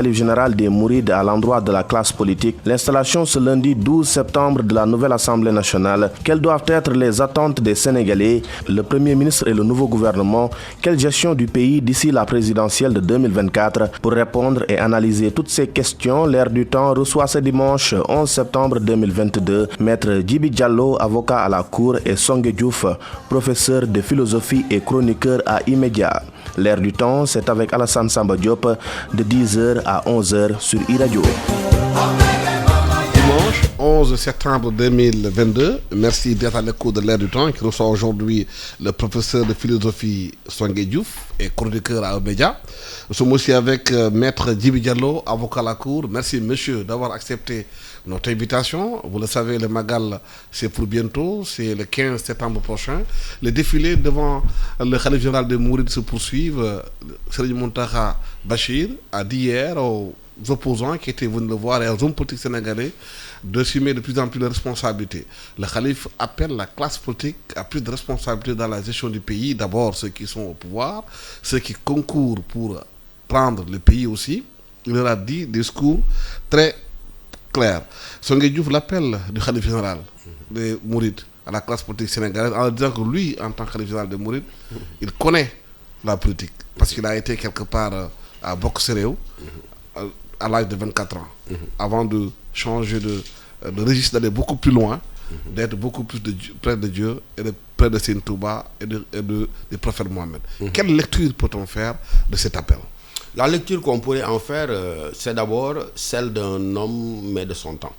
Khalife général des Mourides à l'endroit de la classe politique, l'installation ce lundi 12 septembre de la nouvelle Assemblée nationale, quelles doivent être les attentes des Sénégalais, le Premier ministre et le nouveau gouvernement, quelle gestion du pays d'ici la présidentielle de 2024? Pour répondre et analyser toutes ces questions, l'Air du Temps reçoit ce dimanche 11 septembre 2022 Maître Djibi Diallo, avocat à la Cour, et Songué Diouf, professeur de philosophie et chroniqueur à E-Media. L'Air du Temps, c'est avec Alassane Samba Diop de 10h à 11h sur e-Radio. Dimanche 11 septembre 2022, merci d'être à l'écoute de l'Air du Temps qui reçoit aujourd'hui le professeur de philosophie Songué Diouf et chroniqueur à E-Media. Nous sommes aussi avec Maître Djibi Diallo, avocat à la Cour. Merci monsieur d'avoir accepté notre invitation. Vous le savez, le Magal, c'est pour bientôt, c'est le 15 septembre prochain. Le défilé devant le Khalife général des Mourides se poursuivent. Serigne Mountakha Bachir a dit hier aux opposants qui étaient venus le voir et aux hommes politiques sénégalais d'assumer de plus en plus de responsabilités. Le Khalife appelle la classe politique à plus de responsabilités dans la gestion du pays. D'abord ceux qui sont au pouvoir, ceux qui concourent pour prendre le pays aussi. Il leur a dit des discours très clair. Songué Diouf l'appelle du Khalife général des Mourides à la classe politique sénégalaise en disant que lui, en tant que Khalife général des Mourides, il connaît la politique parce qu'il a été quelque part à Bok Séréo à l'âge de 24 ans avant de changer de registre, d'aller beaucoup plus loin, d'être beaucoup plus près de Dieu et près de Sine Touba et du prophète Mohammed. Quelle lecture peut-on faire de cet appel? La lecture qu'on pourrait en faire, c'est d'abord celle d'un homme, mais de son temps.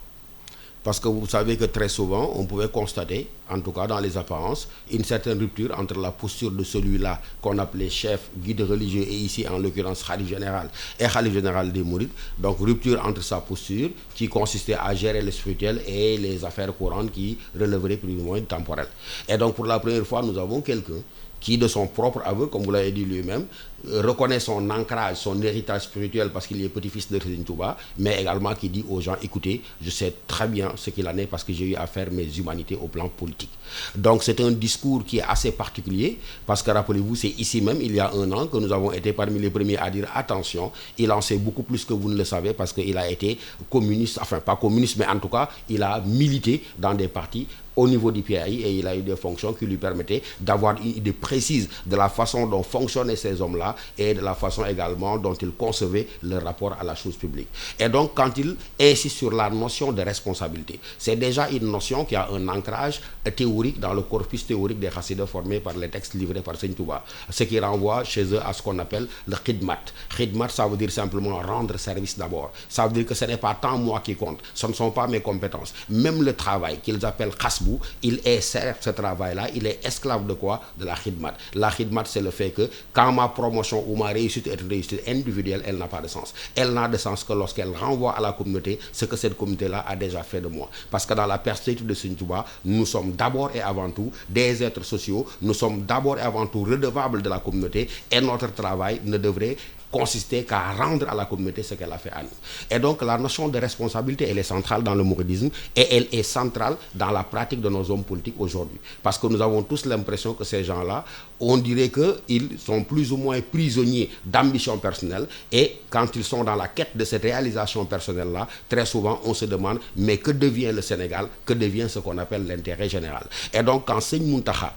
Parce que vous savez que très souvent, on pouvait constater, en tout cas dans les apparences, une certaine rupture entre la posture de celui-là qu'on appelait chef, guide religieux, et ici en l'occurrence Khalife général et Khalife général des Mourides. Donc rupture entre sa posture qui consistait à gérer le spirituel et les affaires courantes qui relèveraient plus ou moins temporelles. Et donc pour la première fois, nous avons quelqu'un qui, de son propre aveu, comme vous l'avez dit lui-même, reconnaît son ancrage, son héritage spirituel parce qu'il est petit-fils de Serigne Touba, mais également qui dit aux gens, écoutez, je sais très bien ce qu'il en est parce que j'ai eu à faire mes humanités au plan politique. Donc c'est un discours qui est assez particulier parce que rappelez-vous, c'est ici même, il y a un an, que nous avons été parmi les premiers à dire, attention, il en sait beaucoup plus que vous ne le savez parce qu'il a été communiste, enfin pas communiste, mais en tout cas, il a milité dans des partis au niveau du PAI et il a eu des fonctions qui lui permettaient d'avoir une idée précise de la façon dont fonctionnaient ces hommes-là et de la façon également dont ils concevaient leur rapport à la chose publique. Et donc quand il insiste sur la notion de responsabilité, c'est déjà une notion qui a un ancrage théorique dans le corpus théorique des Hassidas formés par les textes livrés par Serigne Touba, ce qui renvoie chez eux à ce qu'on appelle le khidmat. Khidmat, ça veut dire simplement rendre service d'abord. Ça veut dire que ce n'est pas tant moi qui compte, ce ne sont pas mes compétences. Même le travail qu'ils appellent khasbou, il est certes ce travail-là, il est esclave de quoi? De la khidmat. La khidmat, c'est le fait que quand ma promotion ou ma réussite est une réussite individuelle, elle n'a pas de sens. Elle n'a de sens que lorsqu'elle renvoie à la communauté ce que cette communauté-là a déjà fait de moi. Parce que dans la perspective de Serigne Touba, nous sommes d'abord et avant tout des êtres sociaux, nous sommes d'abord et avant tout redevables de la communauté et notre travail ne devrait consister qu'à rendre à la communauté ce qu'elle a fait à nous. Et donc la notion de responsabilité, elle est centrale dans le mouridisme et elle est centrale dans la pratique de nos hommes politiques aujourd'hui. Parce que nous avons tous l'impression que ces gens-là, on dirait qu'ils sont plus ou moins prisonniers d'ambition personnelle et quand ils sont dans la quête de cette réalisation personnelle-là, très souvent on se demande mais que devient le Sénégal, que devient ce qu'on appelle l'intérêt général. Et donc quand Serigne Mountakha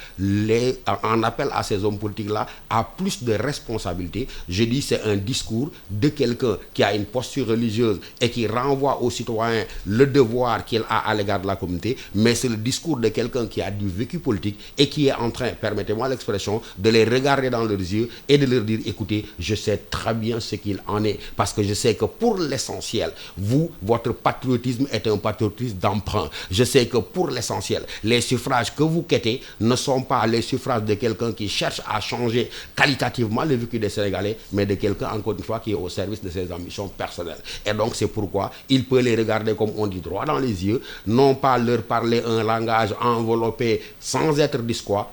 en appelle à ces hommes politiques-là à plus de responsabilité, je dis c'est un discours de quelqu'un qui a une posture religieuse et qui renvoie aux citoyens le devoir qu'il a à l'égard de la communauté, mais c'est le discours de quelqu'un qui a du vécu politique et qui est en train, permettez-moi l'expression, de les regarder dans leurs yeux et de leur dire, écoutez, je sais très bien ce qu'il en est, parce que je sais que pour l'essentiel, vous, votre patriotisme est un patriotisme d'emprunt. Je sais que pour l'essentiel, les suffrages que vous quêtez ne sont pas les suffrages de quelqu'un qui cherche à changer qualitativement le vécu des Sénégalais, mais de quelqu'un, encore une fois, qui est au service de ses ambitions personnelles. Et donc c'est pourquoi il peut les regarder, comme on dit, droit dans les yeux, non pas leur parler un langage enveloppé sans être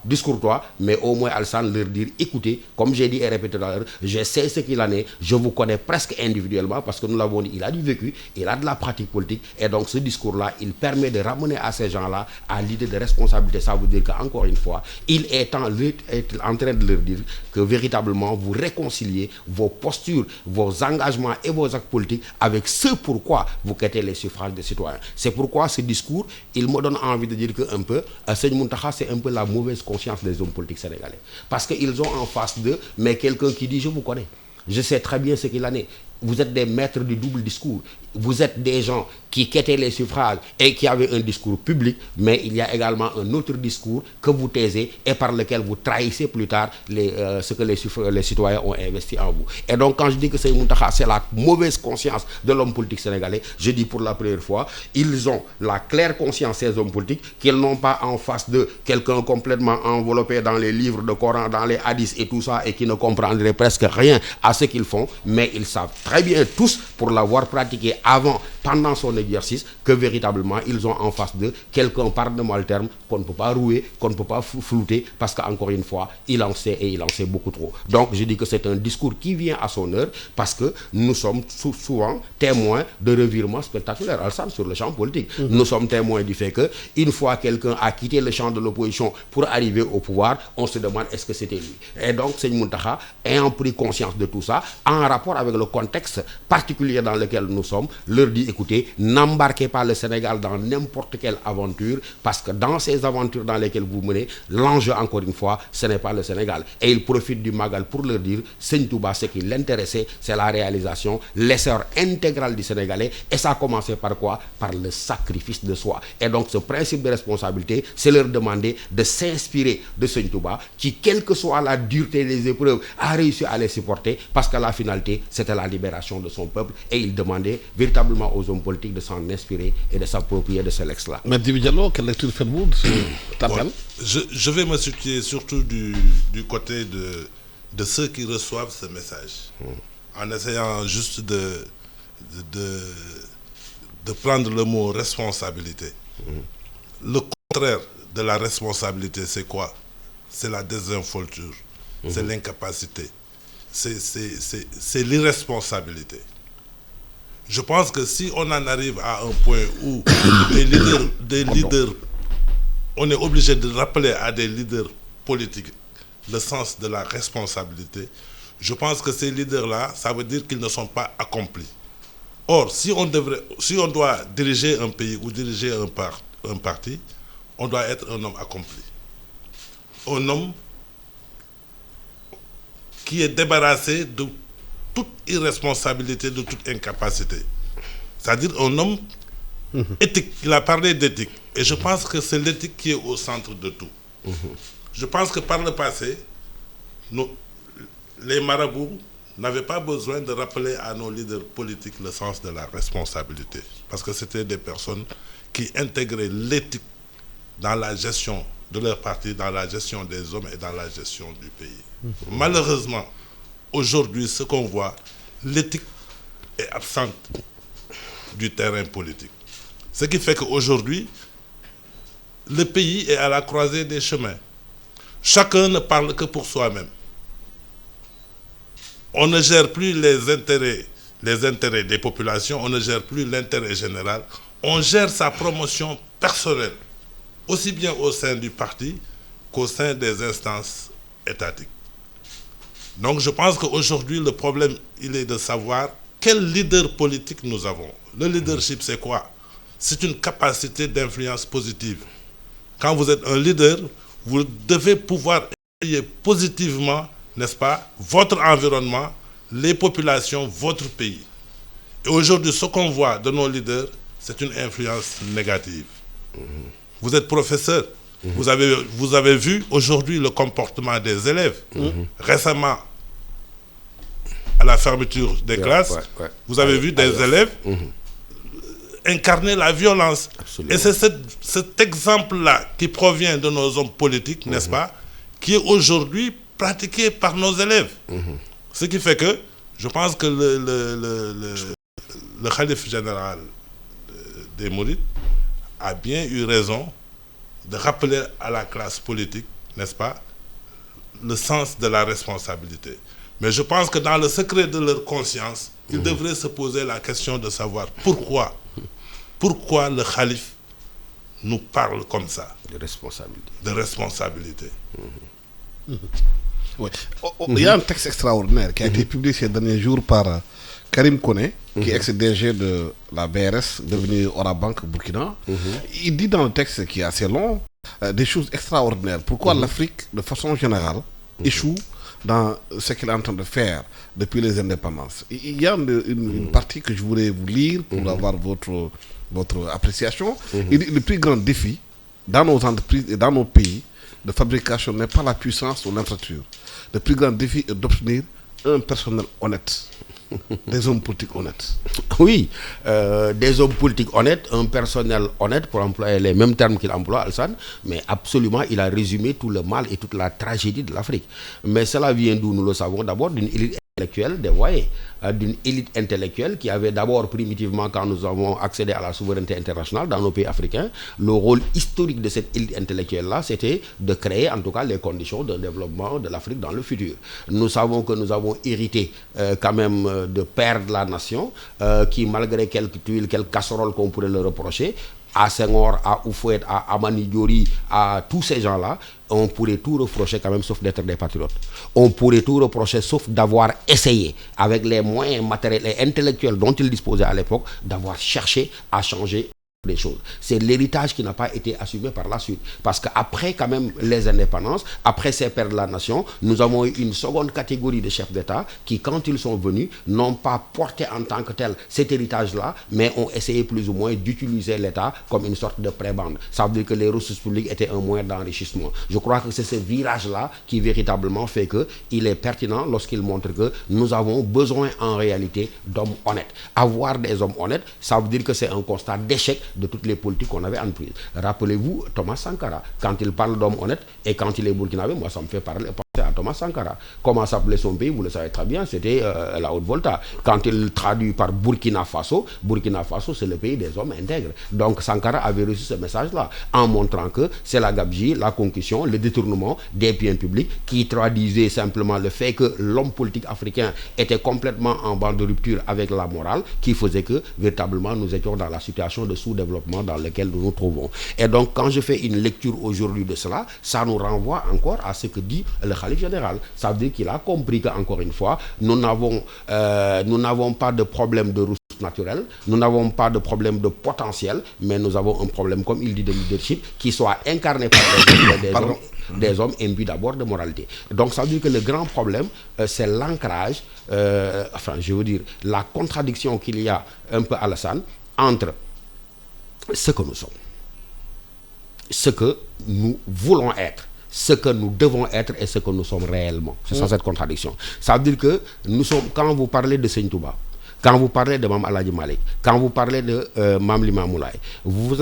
discourtois, mais au moins Alassane leur dire, écoutez, comme j'ai dit et répété tout à l'heure, je sais ce qu'il en est, je vous connais presque individuellement parce que nous l'avons dit, il a du vécu, il a de la pratique politique et donc ce discours-là, il permet de ramener à ces gens-là à l'idée de responsabilité. Ça veut dire qu'encore une fois, il est en train de leur dire que véritablement vous réconciliez vos postures, vos engagements et vos actes politiques avec ce pourquoi vous quêtez les suffrages des citoyens. C'est pourquoi ce discours, il me donne envie de dire que un peu, Seigne Mountakha, c'est un peu la mauvaise conscience des hommes politiques sénégalais. Parce qu'ils ont en face d'eux, mais quelqu'un qui dit je vous connais. Je sais très bien ce qu'il en est. Vous êtes des maîtres du double discours. Vous êtes des gens qui quêtaient les suffrages et qui avaient un discours public, mais il y a également un autre discours que vous taisez et par lequel vous trahissez plus tard ce que les citoyens ont investi en vous. Et donc quand je dis que Seigne Mountakha, c'est la mauvaise conscience de l'homme politique sénégalais, je dis pour la première fois, ils ont la claire conscience, ces hommes politiques, qu'ils n'ont pas en face de quelqu'un complètement enveloppé dans les livres de Coran, dans les hadiths et tout ça, et qui ne comprendrait presque rien à ce qu'ils font, mais ils savent très bien tous, pour l'avoir pratiqué avant, pendant son exercice, que véritablement ils ont en face d'eux quelqu'un, pardonnez-moi le terme, qu'on ne peut pas rouer, qu'on ne peut pas flouter, parce qu'encore une fois, il en sait et il en sait beaucoup trop. Donc je dis que c'est un discours qui vient à son heure, parce que nous sommes souvent témoins de revirements spectaculaires, Alassane, sur le champ politique. Nous sommes témoins du fait que, une fois quelqu'un a quitté le champ de l'opposition pour arriver au pouvoir, on se demande est-ce que c'était lui. Et donc Seigne Mountakha, ayant pris conscience de tout ça, en rapport avec le contexte particulier dans lequel nous sommes, leur dit écoutez, n'embarquez pas le Sénégal dans n'importe quelle aventure, parce que dans ces aventures dans lesquelles vous menez, l'enjeu encore une fois, ce n'est pas le Sénégal. Et il profite du Magal pour leur dire, Seigne Touba, ce qui l'intéressait, c'est la réalisation, l'essor intégral du Sénégalais, et ça a commencé par quoi? Par le sacrifice de soi. Et donc ce principe de responsabilité, c'est leur demander de s'inspirer de Seigne Touba, qui, quelle que soit la dureté des épreuves, a réussi à les supporter, parce que la finalité, c'était la libération de son peuple, et il demandait véritablement aux hommes politiques de s'en inspirer et de s'approprier de ce lex-là. Mais Diallo, quelle lecture faites-vous de cet appel? Je vais me situer surtout du côté de ceux qui reçoivent ce message, en essayant juste de prendre le mot responsabilité. Le contraire de la responsabilité, c'est quoi? C'est la désinvolture, c'est l'incapacité, c'est l'irresponsabilité. Je pense que si on en arrive à un point où des leaders, on est obligé de rappeler à des leaders politiques le sens de la responsabilité, je pense que ces leaders-là, ça veut dire qu'ils ne sont pas accomplis. Or, si on doit diriger un pays ou diriger un parti, on doit être un homme accompli. Un homme qui est débarrassé de toute irresponsabilité, de toute incapacité. C'est-à-dire un homme éthique. Il a parlé d'éthique. Et je pense que c'est l'éthique qui est au centre de tout. Je pense que par le passé, les marabouts n'avaient pas besoin de rappeler à nos leaders politiques le sens de la responsabilité. Parce que c'était des personnes qui intégraient l'éthique dans la gestion de leur parti, dans la gestion des hommes et dans la gestion du pays. Malheureusement, aujourd'hui, ce qu'on voit, l'éthique est absente du terrain politique. Ce qui fait qu'aujourd'hui, le pays est à la croisée des chemins. Chacun ne parle que pour soi-même. On ne gère plus les intérêts des populations, on ne gère plus l'intérêt général, on gère sa promotion personnelle, aussi bien au sein du parti qu'au sein des instances étatiques. Donc je pense qu'aujourd'hui, le problème, il est de savoir quel leader politique nous avons. Le leadership, c'est quoi? C'est une capacité d'influence positive. Quand vous êtes un leader, vous devez pouvoir influer positivement, n'est-ce pas, votre environnement, les populations, votre pays. Et aujourd'hui, ce qu'on voit de nos leaders, c'est une influence négative. Vous êtes professeur, vous avez vu aujourd'hui le comportement des élèves. Récemment, à la fermeture des classes, vous avez vu des élèves incarner la violence. Absolument. Et c'est cet exemple-là qui provient de nos hommes politiques, n'est-ce pas, qui est aujourd'hui pratiqué par nos élèves. Ce qui fait que je pense que le khalife général des Mourides a bien eu raison de rappeler à la classe politique, n'est-ce pas, le sens de la responsabilité. Mais je pense que dans le secret de leur conscience, ils devraient se poser la question de savoir pourquoi le khalife nous parle comme ça. De responsabilité. De responsabilité. Oui. Il y a un texte extraordinaire qui a été publié ces derniers jours par Karim Koné, qui est ex-DG de la BRS, devenu Orabank Burkina. Il dit dans le texte qui est assez long des choses extraordinaires. Pourquoi l'Afrique, de façon générale, échoue dans ce qu'elle est en train de faire depuis les indépendances. Il y a une partie que je voulais vous lire pour avoir votre appréciation. Il dit, le plus grand défi dans nos entreprises et dans nos pays de fabrication n'est pas la puissance ou l'infrastructure. Le plus grand défi est d'obtenir un personnel honnête, des hommes politiques honnêtes. Oui, des hommes politiques honnêtes, un personnel honnête, pour employer les mêmes termes qu'il emploie, Alassane, mais absolument, il a résumé tout le mal et toute la tragédie de l'Afrique. Mais cela vient d'où, nous le savons, d'abord d'une élite intellectuelle dévoyée, d'une élite intellectuelle qui avait d'abord primitivement, quand nous avons accédé à la souveraineté internationale dans nos pays africains, le rôle historique de cette élite intellectuelle-là, c'était de créer en tout cas les conditions de développement de l'Afrique dans le futur. Nous savons que nous avons hérité quand même de pères de la nation qui, malgré quelques tuiles, quelques casseroles qu'on pourrait leur reprocher, à Senghor, à Houphouët, à Amani Diori, à tous ces gens-là, on pourrait tout reprocher quand même sauf d'être des patriotes. On pourrait tout reprocher sauf d'avoir essayé, avec les moyens matériels et intellectuels dont ils disposaient à l'époque, d'avoir cherché à changer des choses. C'est l'héritage qui n'a pas été assumé par la suite. Parce qu'après quand même les indépendances, après ces pères de la nation, nous avons eu une seconde catégorie de chefs d'État qui, quand ils sont venus, n'ont pas porté en tant que tel cet héritage-là, mais ont essayé plus ou moins d'utiliser l'État comme une sorte de prébende. Ça veut dire que les ressources publiques étaient un moyen d'enrichissement. Je crois que c'est ce virage-là qui véritablement fait qu'il est pertinent lorsqu'il montre que nous avons besoin en réalité d'hommes honnêtes. Avoir des hommes honnêtes, ça veut dire que c'est un constat d'échec de toutes les politiques qu'on avait entreprises. Rappelez-vous Thomas Sankara, quand il parle d'homme honnête et quand il est burkinabé, moi ça me fait penser à Thomas Sankara. Comment s'appelait son pays, vous le savez très bien, c'était la Haute-Volta. Quand il traduit par Burkina Faso c'est le pays des hommes intègres. Donc Sankara avait reçu ce message-là en montrant que c'est la gabegie, la concussion, le détournement des biens publics qui traduisait simplement le fait que l'homme politique africain était complètement en bande de rupture avec la morale, qui faisait que véritablement nous étions dans la situation de sous-développement dans lequel nous nous trouvons. Et donc quand je fais une lecture aujourd'hui de cela, ça nous renvoie encore à ce que dit le Khalife général. Ça veut dire qu'il a compris qu'encore une fois, nous n'avons pas de problème de ressources naturelles, nous n'avons pas de problème de potentiel, mais nous avons un problème, comme il dit, de leadership qui soit incarné par des hommes imbus d'abord de moralité. Donc ça veut dire que le grand problème, c'est l'ancrage, je veux dire, la contradiction qu'il y a un peu, Alassane, entre ce que nous sommes, ce que nous voulons être, ce que nous devons être et ce que nous sommes réellement. C'est ça cette contradiction. Ça veut dire que nous sommes, quand vous parlez de Seigne Touba, quand vous parlez de Mam Aladji Malik, quand vous parlez de Mam Limamou Laye, vous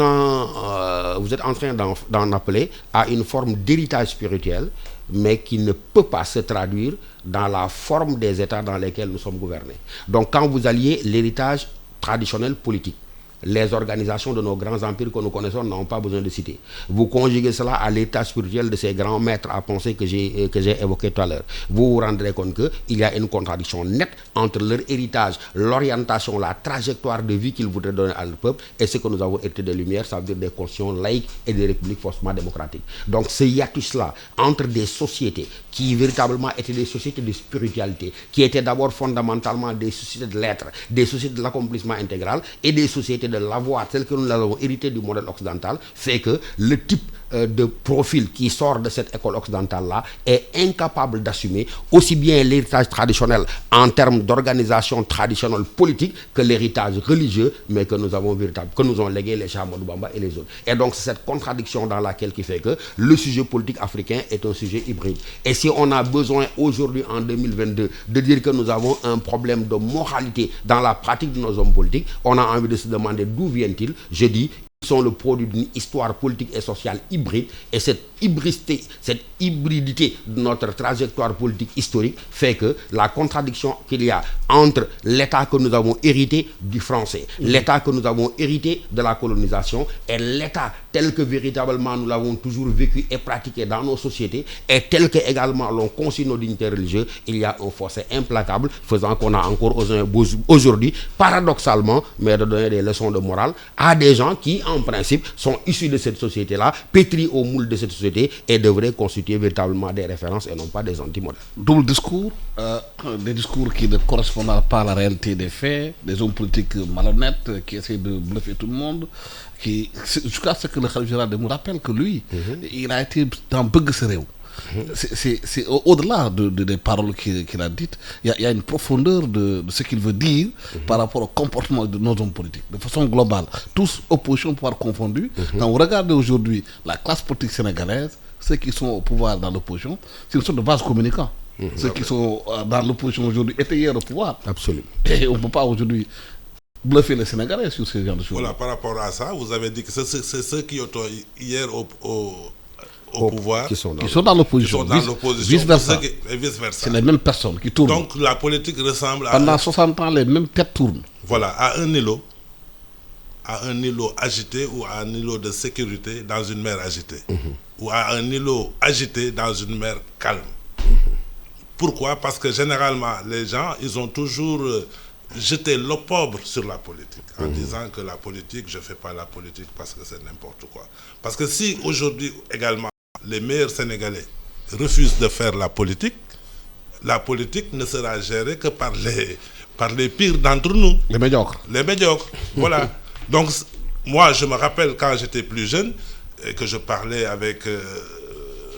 êtes en train d'en appeler à une forme d'héritage spirituel, mais qui ne peut pas se traduire dans la forme des États dans lesquels nous sommes gouvernés. Donc quand vous alliez l'héritage traditionnel politique, les organisations de nos grands empires que nous connaissons n'ont pas besoin de citer. Vous conjuguez cela à l'état spirituel de ces grands maîtres à penser que j'ai évoqué tout à l'heure. Vous vous rendrez compte qu'il y a une contradiction nette entre leur héritage, l'orientation, la trajectoire de vie qu'ils voudraient donner à leur peuple et ce que nous avons hérité des Lumières, ça veut dire des constitutions laïques et des républiques faussement démocratiques. Donc ce hiatus-là entre des sociétés qui véritablement étaient des sociétés de spiritualité, qui étaient d'abord fondamentalement des sociétés de l'être, des sociétés de l'accomplissement intégral et des sociétés de l'avoir tel que nous l'avons hérité du modèle occidental, fait que le type de profil qui sort de cette école occidentale-là est incapable d'assumer aussi bien l'héritage traditionnel en termes d'organisation traditionnelle politique que l'héritage religieux, mais que nous avons que nous ont légué les Cheikh Ahmadou Bamba et les autres. Et donc c'est cette contradiction dans laquelle qui fait que le sujet politique africain est un sujet hybride. Et si on a besoin aujourd'hui en 2022 de dire que nous avons un problème de moralité dans la pratique de nos hommes politiques, on a envie de se demander d'où viennent-ils. Je dis, ils sont le produit d'une histoire politique et sociale hybride, et cette hybridité de notre trajectoire politique historique fait que la contradiction qu'il y a entre l'État que nous avons hérité du français, l'État que nous avons hérité de la colonisation et l'État tel que véritablement nous l'avons toujours vécu et pratiqué dans nos sociétés et tel que également l'ont conçu nos dignitaires religieux, il y a un fossé implacable faisant qu'on a encore aujourd'hui, paradoxalement, mais de donner des leçons de morale à des gens qui en principe, sont issus de cette société-là, pétris au moule de cette société et devraient constituer véritablement des références et non pas des anti-modèles. Double discours, des discours qui ne correspondent pas à la réalité des faits, des hommes politiques malhonnêtes qui essaient de bluffer tout le monde. Jusqu'à ce que le Khalife général me rappelle que lui, il a été dans Bug Sereo. C'est au-delà des paroles qu'il a dites, il y a une profondeur de ce qu'il veut dire par rapport au comportement de nos hommes politiques, de façon globale, tous opposition pouvoir confondus. Quand vous regardez aujourd'hui la classe politique sénégalaise, ceux qui sont au pouvoir dans l'opposition, c'est une sorte de vase communicant. Ceux qui sont dans l'opposition aujourd'hui étaient hier au pouvoir. Absolument. Et on ne peut pas aujourd'hui bluffer les Sénégalais sur ce genre de choses. Voilà, par rapport à ça, vous avez dit que c'est ceux qui étaient hier au pouvoir, qui sont dans l'opposition, vice-versa. C'est les mêmes personnes qui tournent. Donc la politique ressemble à... Pendant 60 ans, les mêmes têtes tournent. Voilà, à un îlot agité ou à un îlot de sécurité dans une mer agitée. Ou à un îlot agité dans une mer calme. Pourquoi? Parce que généralement, les gens, ils ont toujours jeté l'opprobre sur la politique en disant que la politique, je ne fais pas la politique parce que c'est n'importe quoi. Parce que si aujourd'hui également, les meilleurs Sénégalais refusent de faire la politique ne sera gérée que par les pires d'entre nous. Les médiocres. Les médiocres, voilà. Donc, moi, je me rappelle quand j'étais plus jeune et que je parlais avec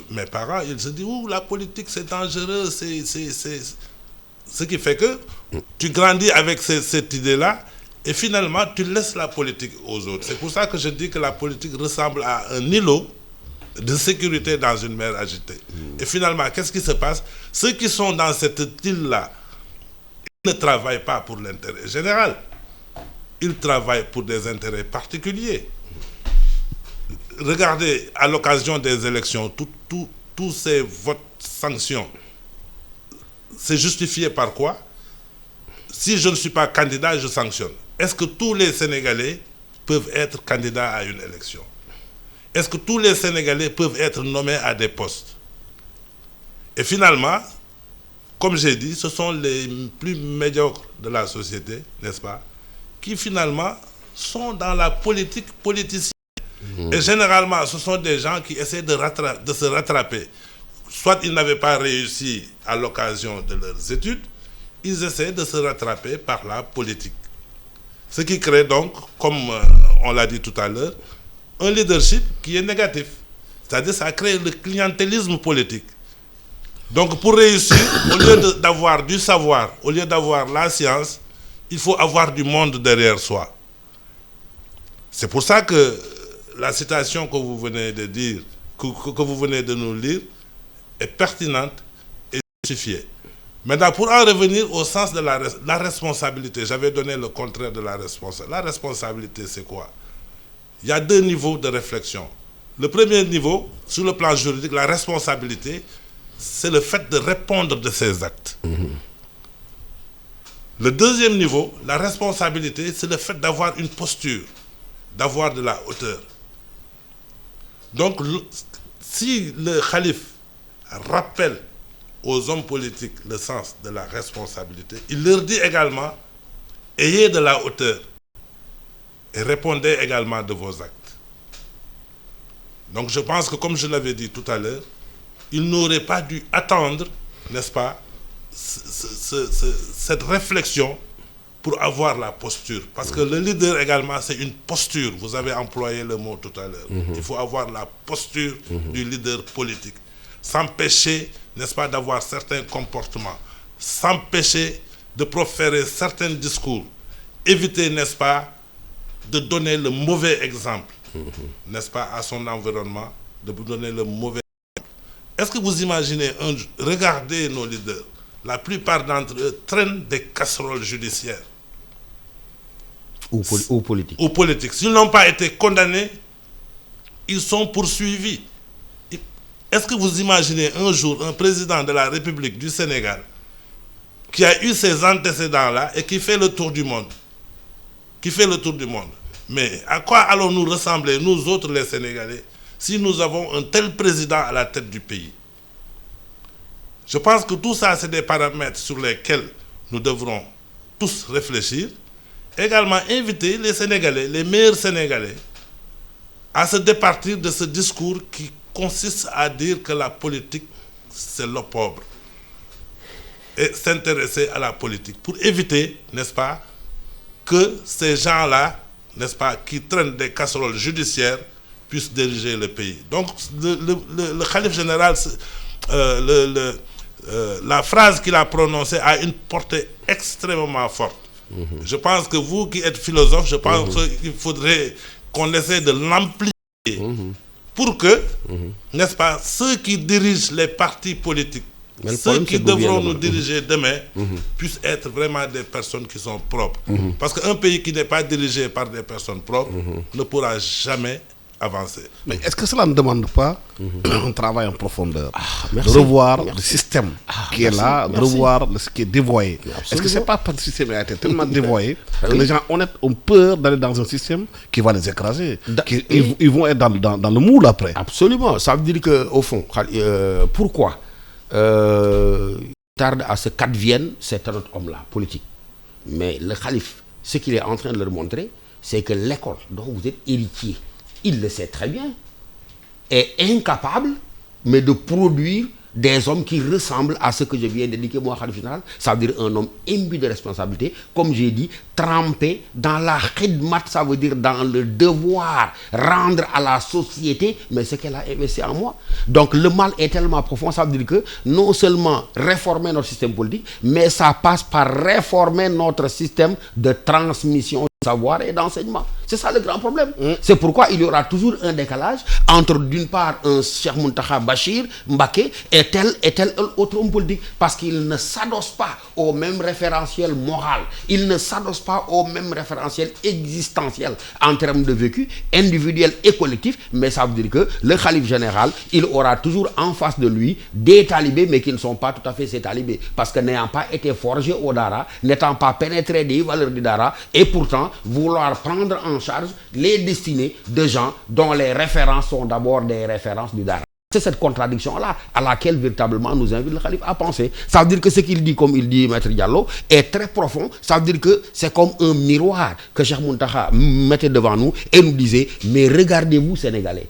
mes parents, ils se disent « Ouh, la politique, c'est dangereux, c'est... » Ce qui fait que tu grandis avec cette idée-là et finalement, tu laisses la politique aux autres. C'est pour ça que je dis que la politique ressemble à un îlot de sécurité dans une mer agitée. Et finalement, qu'est-ce qui se passe? Ceux qui sont dans cette île-là, ils ne travaillent pas pour l'intérêt général. Ils travaillent pour des intérêts particuliers. Regardez, à l'occasion des élections, tous ces votes sanctions, c'est justifié par quoi? Si je ne suis pas candidat, je sanctionne. Est-ce que tous les Sénégalais peuvent être candidats à une élection? Est-ce que tous les Sénégalais peuvent être nommés à des postes? Et finalement, comme j'ai dit, ce sont les plus médiocres de la société, n'est-ce pas, qui finalement sont dans la politique politicienne. Et généralement, ce sont des gens qui essaient de se rattraper. Soit ils n'avaient pas réussi à l'occasion de leurs études, ils essaient de se rattraper par la politique. Ce qui crée donc, comme on l'a dit tout à l'heure, un leadership qui est négatif. C'est-à-dire ça crée le clientélisme politique. Donc pour réussir, au lieu d'avoir du savoir, au lieu d'avoir la science, il faut avoir du monde derrière soi. C'est pour ça que la citation que vous venez de dire, que vous venez de nous lire, est pertinente et justifiée. Maintenant, pour en revenir au sens de la responsabilité, j'avais donné le contraire de la responsabilité. La responsabilité, c'est quoi? Il y a deux niveaux de réflexion. Le premier niveau, sur le plan juridique, la responsabilité, c'est le fait de répondre de ses actes. Le deuxième niveau, la responsabilité, c'est le fait d'avoir une posture, d'avoir de la hauteur. Donc, si le khalife rappelle aux hommes politiques le sens de la responsabilité, il leur dit également, ayez de la hauteur et répondez également de vos actes. Donc je pense que, comme je l'avais dit tout à l'heure, il n'aurait pas dû attendre, n'est-ce pas, cette réflexion pour avoir la posture. Parce que le leader également, c'est une posture. Vous avez employé le mot tout à l'heure. Il faut avoir la posture du leader politique. S'empêcher, n'est-ce pas, d'avoir certains comportements. S'empêcher de proférer certains discours. Éviter, n'est-ce pas, de donner le mauvais exemple, n'est-ce pas, à son environnement, de vous donner le mauvais exemple. Est-ce que vous imaginez, regardez nos leaders, la plupart d'entre eux traînent des casseroles judiciaires. Ou politiques. Ou politiques. S'ils n'ont pas été condamnés, ils sont poursuivis. Est-ce que vous imaginez un jour un président de la République du Sénégal qui a eu ces antécédents-là et qui fait le tour du monde? Mais à quoi allons-nous ressembler, nous autres les Sénégalais, si nous avons un tel président à la tête du pays? Je pense que tout ça, c'est des paramètres sur lesquels nous devrons tous réfléchir. Également inviter les Sénégalais, les meilleurs Sénégalais, à se départir de ce discours qui consiste à dire que la politique, c'est l'opprobre. Et s'intéresser à la politique pour éviter, n'est-ce pas, que ces gens-là, n'est-ce pas, qui traînent des casseroles judiciaires puissent diriger le pays. Donc le khalife général, la phrase qu'il a prononcée a une portée extrêmement forte. Je pense que vous qui êtes philosophe, je pense qu'il faudrait qu'on essaie de l'amplifier pour que, n'est-ce pas, ceux qui dirigent les partis politiques, ceux qui devront nous diriger demain puissent être vraiment des personnes qui sont propres. Parce qu'un pays qui n'est pas dirigé par des personnes propres ne pourra jamais avancer. Mais est-ce que cela ne demande pas un travail en profondeur, de revoir le système qui est là, de revoir ce qui est dévoyé? Est-ce que c'est pas parce que le système a été tellement dévoyé que les gens honnêtes ont peur d'aller dans un système qui va les écraser, ils vont être dans le moule après? Absolument. Ça veut dire qu'au fond, pourquoi tarde à ce qu'advienne cet autre homme-là, politique. Mais le khalife, ce qu'il est en train de leur montrer, c'est que l'école dont vous êtes héritier, il le sait très bien, est incapable, mais de produire des hommes qui ressemblent à ce que je viens d'indiquer, moi, khalife général. Ça veut dire un homme imbu de responsabilité, comme j'ai dit, trempé dans la khidmat, ça veut dire dans le devoir, rendre à la société, mais ce qu'elle a investi en moi. Donc le mal est tellement profond, ça veut dire que non seulement réformer notre système politique, mais ça passe par réformer notre système de transmission de savoir et d'enseignement. C'est ça le grand problème. C'est pourquoi il y aura toujours un décalage entre, d'une part, un Cheikh Mountakha Bachir Mbacké et tel autre homme politique, parce qu'il ne s'adosse pas au même référentiel moral, il ne s'adosse pas au même référentiel existentiel en termes de vécu individuel et collectif, mais ça veut dire que le khalife général, il aura toujours en face de lui des talibés, mais qui ne sont pas tout à fait ces talibés, parce que n'ayant pas été forgés au Dara, n'étant pas pénétrés des valeurs du Dara, et pourtant vouloir prendre en charge les destinées de gens dont les références sont d'abord des références du Dara. C'est cette contradiction-là à laquelle véritablement nous invite le khalife à penser. Ça veut dire que ce qu'il dit, comme il dit Maître Diallo, est très profond. Ça veut dire que c'est comme un miroir que Cheikh Mountakha mettait devant nous et nous disait, mais regardez-vous Sénégalais,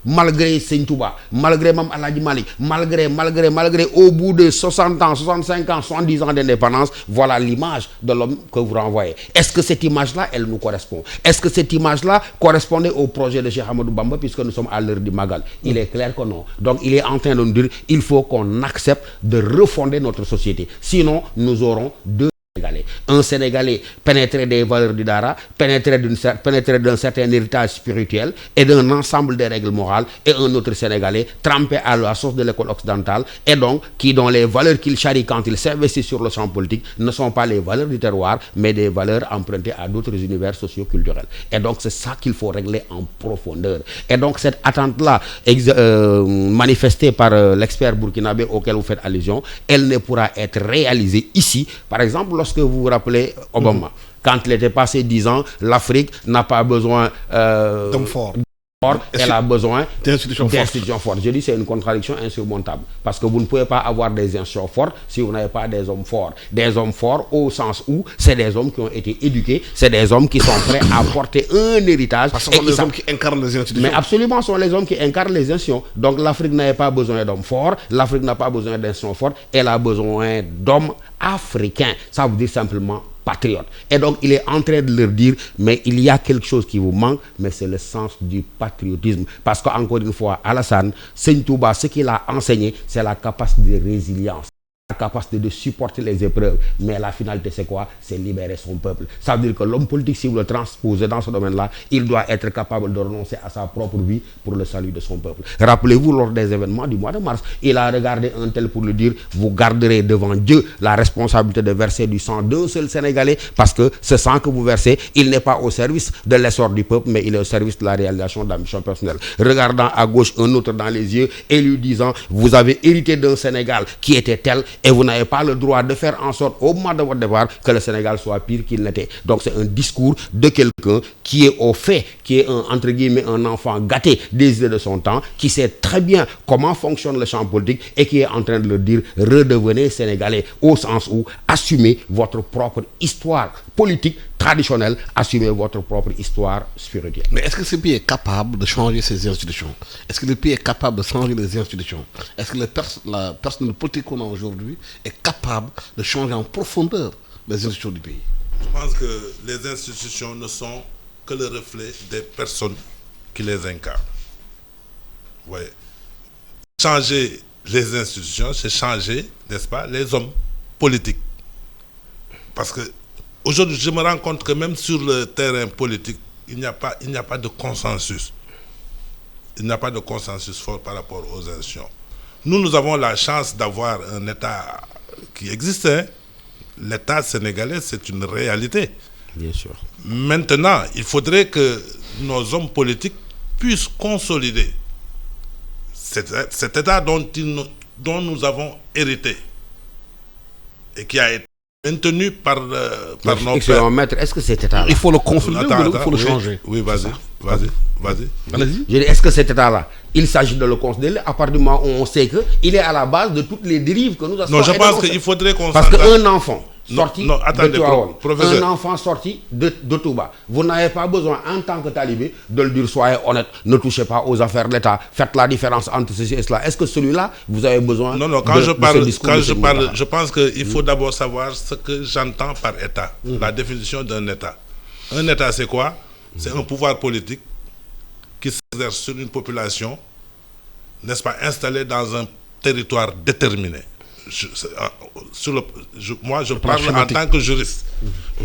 malgré Seigne Touba, malgré Mam Aladji Malik, malgré, au bout de 60 ans, 65 ans, 70 ans d'indépendance, voilà l'image de l'homme que vous renvoyez. Est-ce que cette image-là, elle nous correspond? Est-ce que cette image-là correspondait au projet de Cheikh Ahmadou Bamba, puisque nous sommes à l'heure du Magal? Il est clair que non. Donc il est en train de nous dire, il faut qu'on accepte de refonder notre société. Sinon, nous aurons deux Sénégalais. Un Sénégalais pénétré des valeurs du Dara, pénétré d'un certain héritage spirituel et d'un ensemble de règles morales, et un autre Sénégalais trempé à la source de l'école occidentale, et donc dont les valeurs qu'il charrie quand il s'investit sur le champ politique ne sont pas les valeurs du terroir, mais des valeurs empruntées à d'autres univers socio-culturels. Et donc c'est ça qu'il faut régler en profondeur. Et donc cette attente-là manifestée par l'expert burkinabé auquel vous faites allusion, elle ne pourra être réalisée ici. Par exemple, lorsque vous vous rappelez Obama, quand il était passé 10 ans, l'Afrique n'a pas besoin d'hommes forts. Elle a besoin d'institutions fortes. Je dis c'est une contradiction insurmontable. Parce que vous ne pouvez pas avoir des institutions fortes si vous n'avez pas des hommes forts. Des hommes forts au sens où c'est des hommes qui ont été éduqués, c'est des hommes qui sont prêts à porter un héritage. Parce que ce sont les hommes qui incarnent les institutions. Mais absolument, ce sont les hommes qui incarnent les institutions. Donc l'Afrique n'a pas besoin d'hommes forts, l'Afrique n'a pas besoin d'institutions fortes, elle a besoin d'hommes africains. Ça veut dire simplement patriote. Et donc il est en train de leur dire, mais il y a quelque chose qui vous manque, mais c'est le sens du patriotisme. Parce qu'encore une fois, Alassane, Seigne Touba, ce qu'il a enseigné, c'est la capacité de résilience, la capacité de supporter les épreuves. Mais la finalité, c'est quoi? C'est libérer son peuple. Ça veut dire que l'homme politique, si vous le transposez dans ce domaine-là, il doit être capable de renoncer à sa propre vie pour le salut de son peuple. Rappelez-vous, lors des événements du mois de mars, il a regardé un tel pour lui dire, vous garderez devant Dieu la responsabilité de verser du sang d'un seul Sénégalais, parce que ce sang que vous versez, il n'est pas au service de l'essor du peuple, mais il est au service de la réalisation d'ambitions personnelles. Regardant à gauche un autre dans les yeux et lui disant, vous avez hérité d'un Sénégal qui était tel, et vous n'avez pas le droit de faire en sorte au moment de votre départ que le Sénégal soit pire qu'il n'était. Donc c'est un discours de quelqu'un qui est au fait, qui est entre guillemets un enfant gâté des idées de son temps, qui sait très bien comment fonctionne le champ politique et qui est en train de leur dire, redevenez Sénégalais, au sens où assumez votre propre histoire politique traditionnel, assumez votre propre histoire spirituelle. Mais est-ce que ce pays est capable de changer ses institutions? Est-ce que le pays est capable de changer les institutions? Est-ce que la personnalité politique qu'on a aujourd'hui est capable de changer en profondeur les institutions du pays? Je pense que les institutions ne sont que le reflet des personnes qui les incarnent. Ouais. Changer les institutions, c'est changer, n'est-ce pas, les hommes politiques. Parce que aujourd'hui, je me rends compte que même sur le terrain politique, il n'y a pas de consensus. Il n'y a pas de consensus fort par rapport aux institutions. Nous avons la chance d'avoir un État qui existe. Hein. L'État sénégalais, c'est une réalité. Bien sûr. Maintenant, il faudrait que nos hommes politiques puissent consolider cet État dont nous avons hérité et qui a été maintenu par nos pères. Maître, est-ce que cet État-là... Il faut le consolider ou il faut le changer? Oui, vas-y. Je dis, est-ce que cet État-là, il s'agit de le consolider à partir du moment où on sait qu'il est à la base de toutes les dérives que nous avons... Non, je pense qu'il faudrait qu'on... Parce qu'un enfant sorti attendez, de Tivaouane, professeur. un enfant sorti de Touba, vous n'avez pas besoin, en tant que talibé, de le dire, soyez honnête, ne touchez pas aux affaires de l'État, faites la différence entre ceci et cela. Est-ce que celui-là, vous avez besoin quand je parle, je pense qu'il faut d'abord savoir ce que j'entends par État, la définition d'un État. Un État, c'est quoi? C'est un pouvoir politique qui s'exerce sur une population, n'est-ce pas, installée dans un territoire déterminé. Moi, je parle en tant que juriste.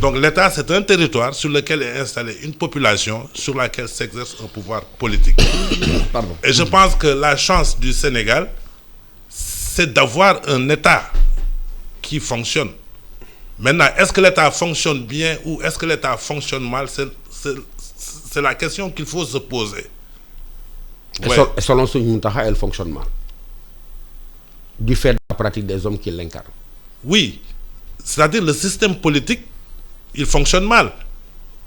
Donc, l'État, c'est un territoire sur lequel est installée une population sur laquelle s'exerce un pouvoir politique. Et je pense que la chance du Sénégal, c'est d'avoir un État qui fonctionne. Maintenant, est-ce que l'État fonctionne bien ou est-ce que l'État fonctionne mal? C'est la question qu'il faut se poser. Ouais. Et selon Serigne Mountakha, elle fonctionne mal. Du fait de la pratique des hommes qui l'incarnent. Oui, c'est-à-dire le système politique, il fonctionne mal.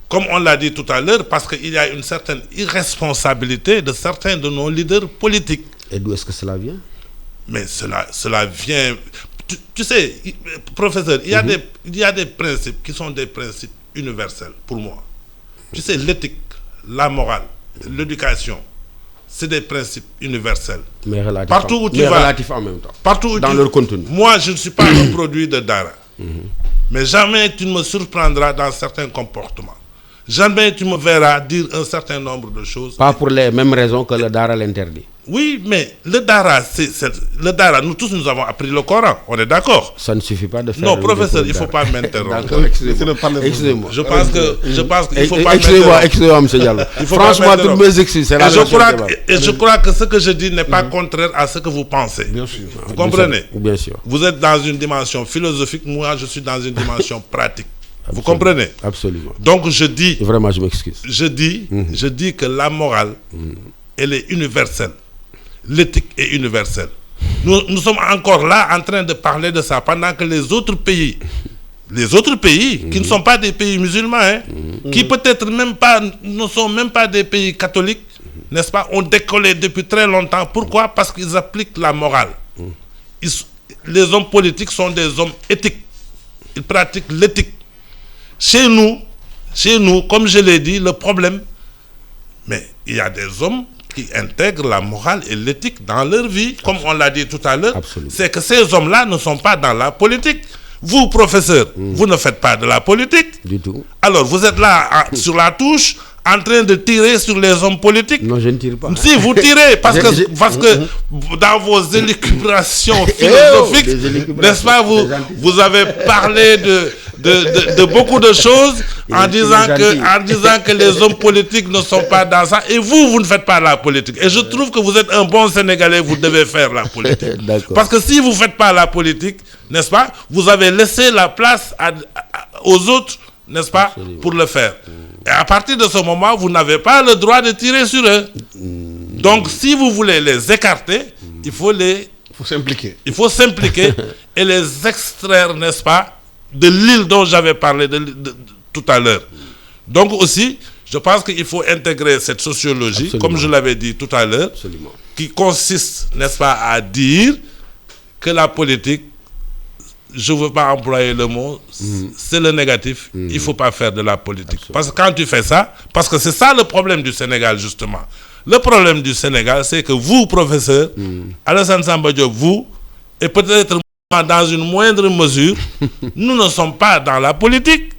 Comme on l'a dit tout à l'heure, parce qu'il y a une certaine irresponsabilité de certains de nos leaders politiques. Et d'où est-ce que cela vient? Mais cela vient... Tu sais, professeur, il y a des principes qui sont des principes universels pour moi. Tu sais, l'éthique, la morale, l'éducation, c'est des principes universels. Mais relatifs, partout où tu vas, relatifs en même temps. Partout où dans leur contenu. Moi, je ne suis pas un produit de Dara. Mais jamais tu ne me surprendras dans certains comportements. Jamais tu me verras dire un certain nombre de choses. Pas pour les mêmes raisons que le Dara l'interdit. Oui, mais le Dara, le Dara, nous tous, nous avons appris le Coran. On est d'accord? Ça ne suffit pas de faire... Non, professeur, il ne faut pas m'interrompre. Excusez-moi. Je pense qu'il ne faut pas Excusez-moi, M. Diallo. Franchement, toutes mes excuses. Et je crois que ce que je dis n'est pas contraire à ce que vous pensez. Bien sûr. Vous comprenez? Bien sûr. Vous êtes dans une dimension philosophique, moi je suis dans une dimension pratique. Vous comprenez? Absolument. Donc je dis... Vraiment, je m'excuse. Je dis que la morale, elle est universelle. L'éthique est universelle. Nous sommes encore là en train de parler de ça pendant que les autres pays qui ne sont pas des pays musulmans, qui peut-être même pas, ne sont même pas des pays catholiques, n'est-ce pas, ont décollé depuis très longtemps. Pourquoi? Parce qu'ils appliquent la morale. Les hommes politiques sont des hommes éthiques. Ils pratiquent l'éthique. Chez nous, comme je l'ai dit, le problème, mais il y a des hommes qui intègrent la morale et l'éthique dans leur vie, comme on l'a dit tout à l'heure, c'est que ces hommes-là ne sont pas dans la politique. Vous, professeur, vous ne faites pas de la politique. Du tout. Alors, vous êtes là sur la touche, en train de tirer sur les hommes politiques. Non, je ne tire pas. Si, vous tirez, parce que dans vos élucubrations philosophiques, n'est-ce pas, vous avez parlé de beaucoup de choses en disant que les hommes politiques ne sont pas dans ça. Et vous ne faites pas la politique. Et je trouve que vous êtes un bon Sénégalais, vous devez faire la politique. Parce que si vous ne faites pas la politique, n'est-ce pas, vous avez laissé la place aux autres, n'est-ce pas, pour le faire. Et à partir de ce moment, vous n'avez pas le droit de tirer sur eux. Donc, si vous voulez les écarter, il faut s'impliquer. Il faut s'impliquer et les extraire, n'est-ce pas, de l'île dont j'avais parlé tout à l'heure. Donc aussi, je pense qu'il faut intégrer cette sociologie, absolument, comme je l'avais dit tout à l'heure, qui consiste, n'est-ce pas, à dire que la politique, je ne veux pas employer le mot, c'est le négatif, il ne faut pas faire de la politique. Absolument. Parce que quand tu fais ça, parce que c'est ça le problème du Sénégal, justement. Le problème du Sénégal, c'est que vous, professeur, Alassane Samba Diop, vous, et peut-être dans une moindre mesure, nous ne sommes pas dans la politique.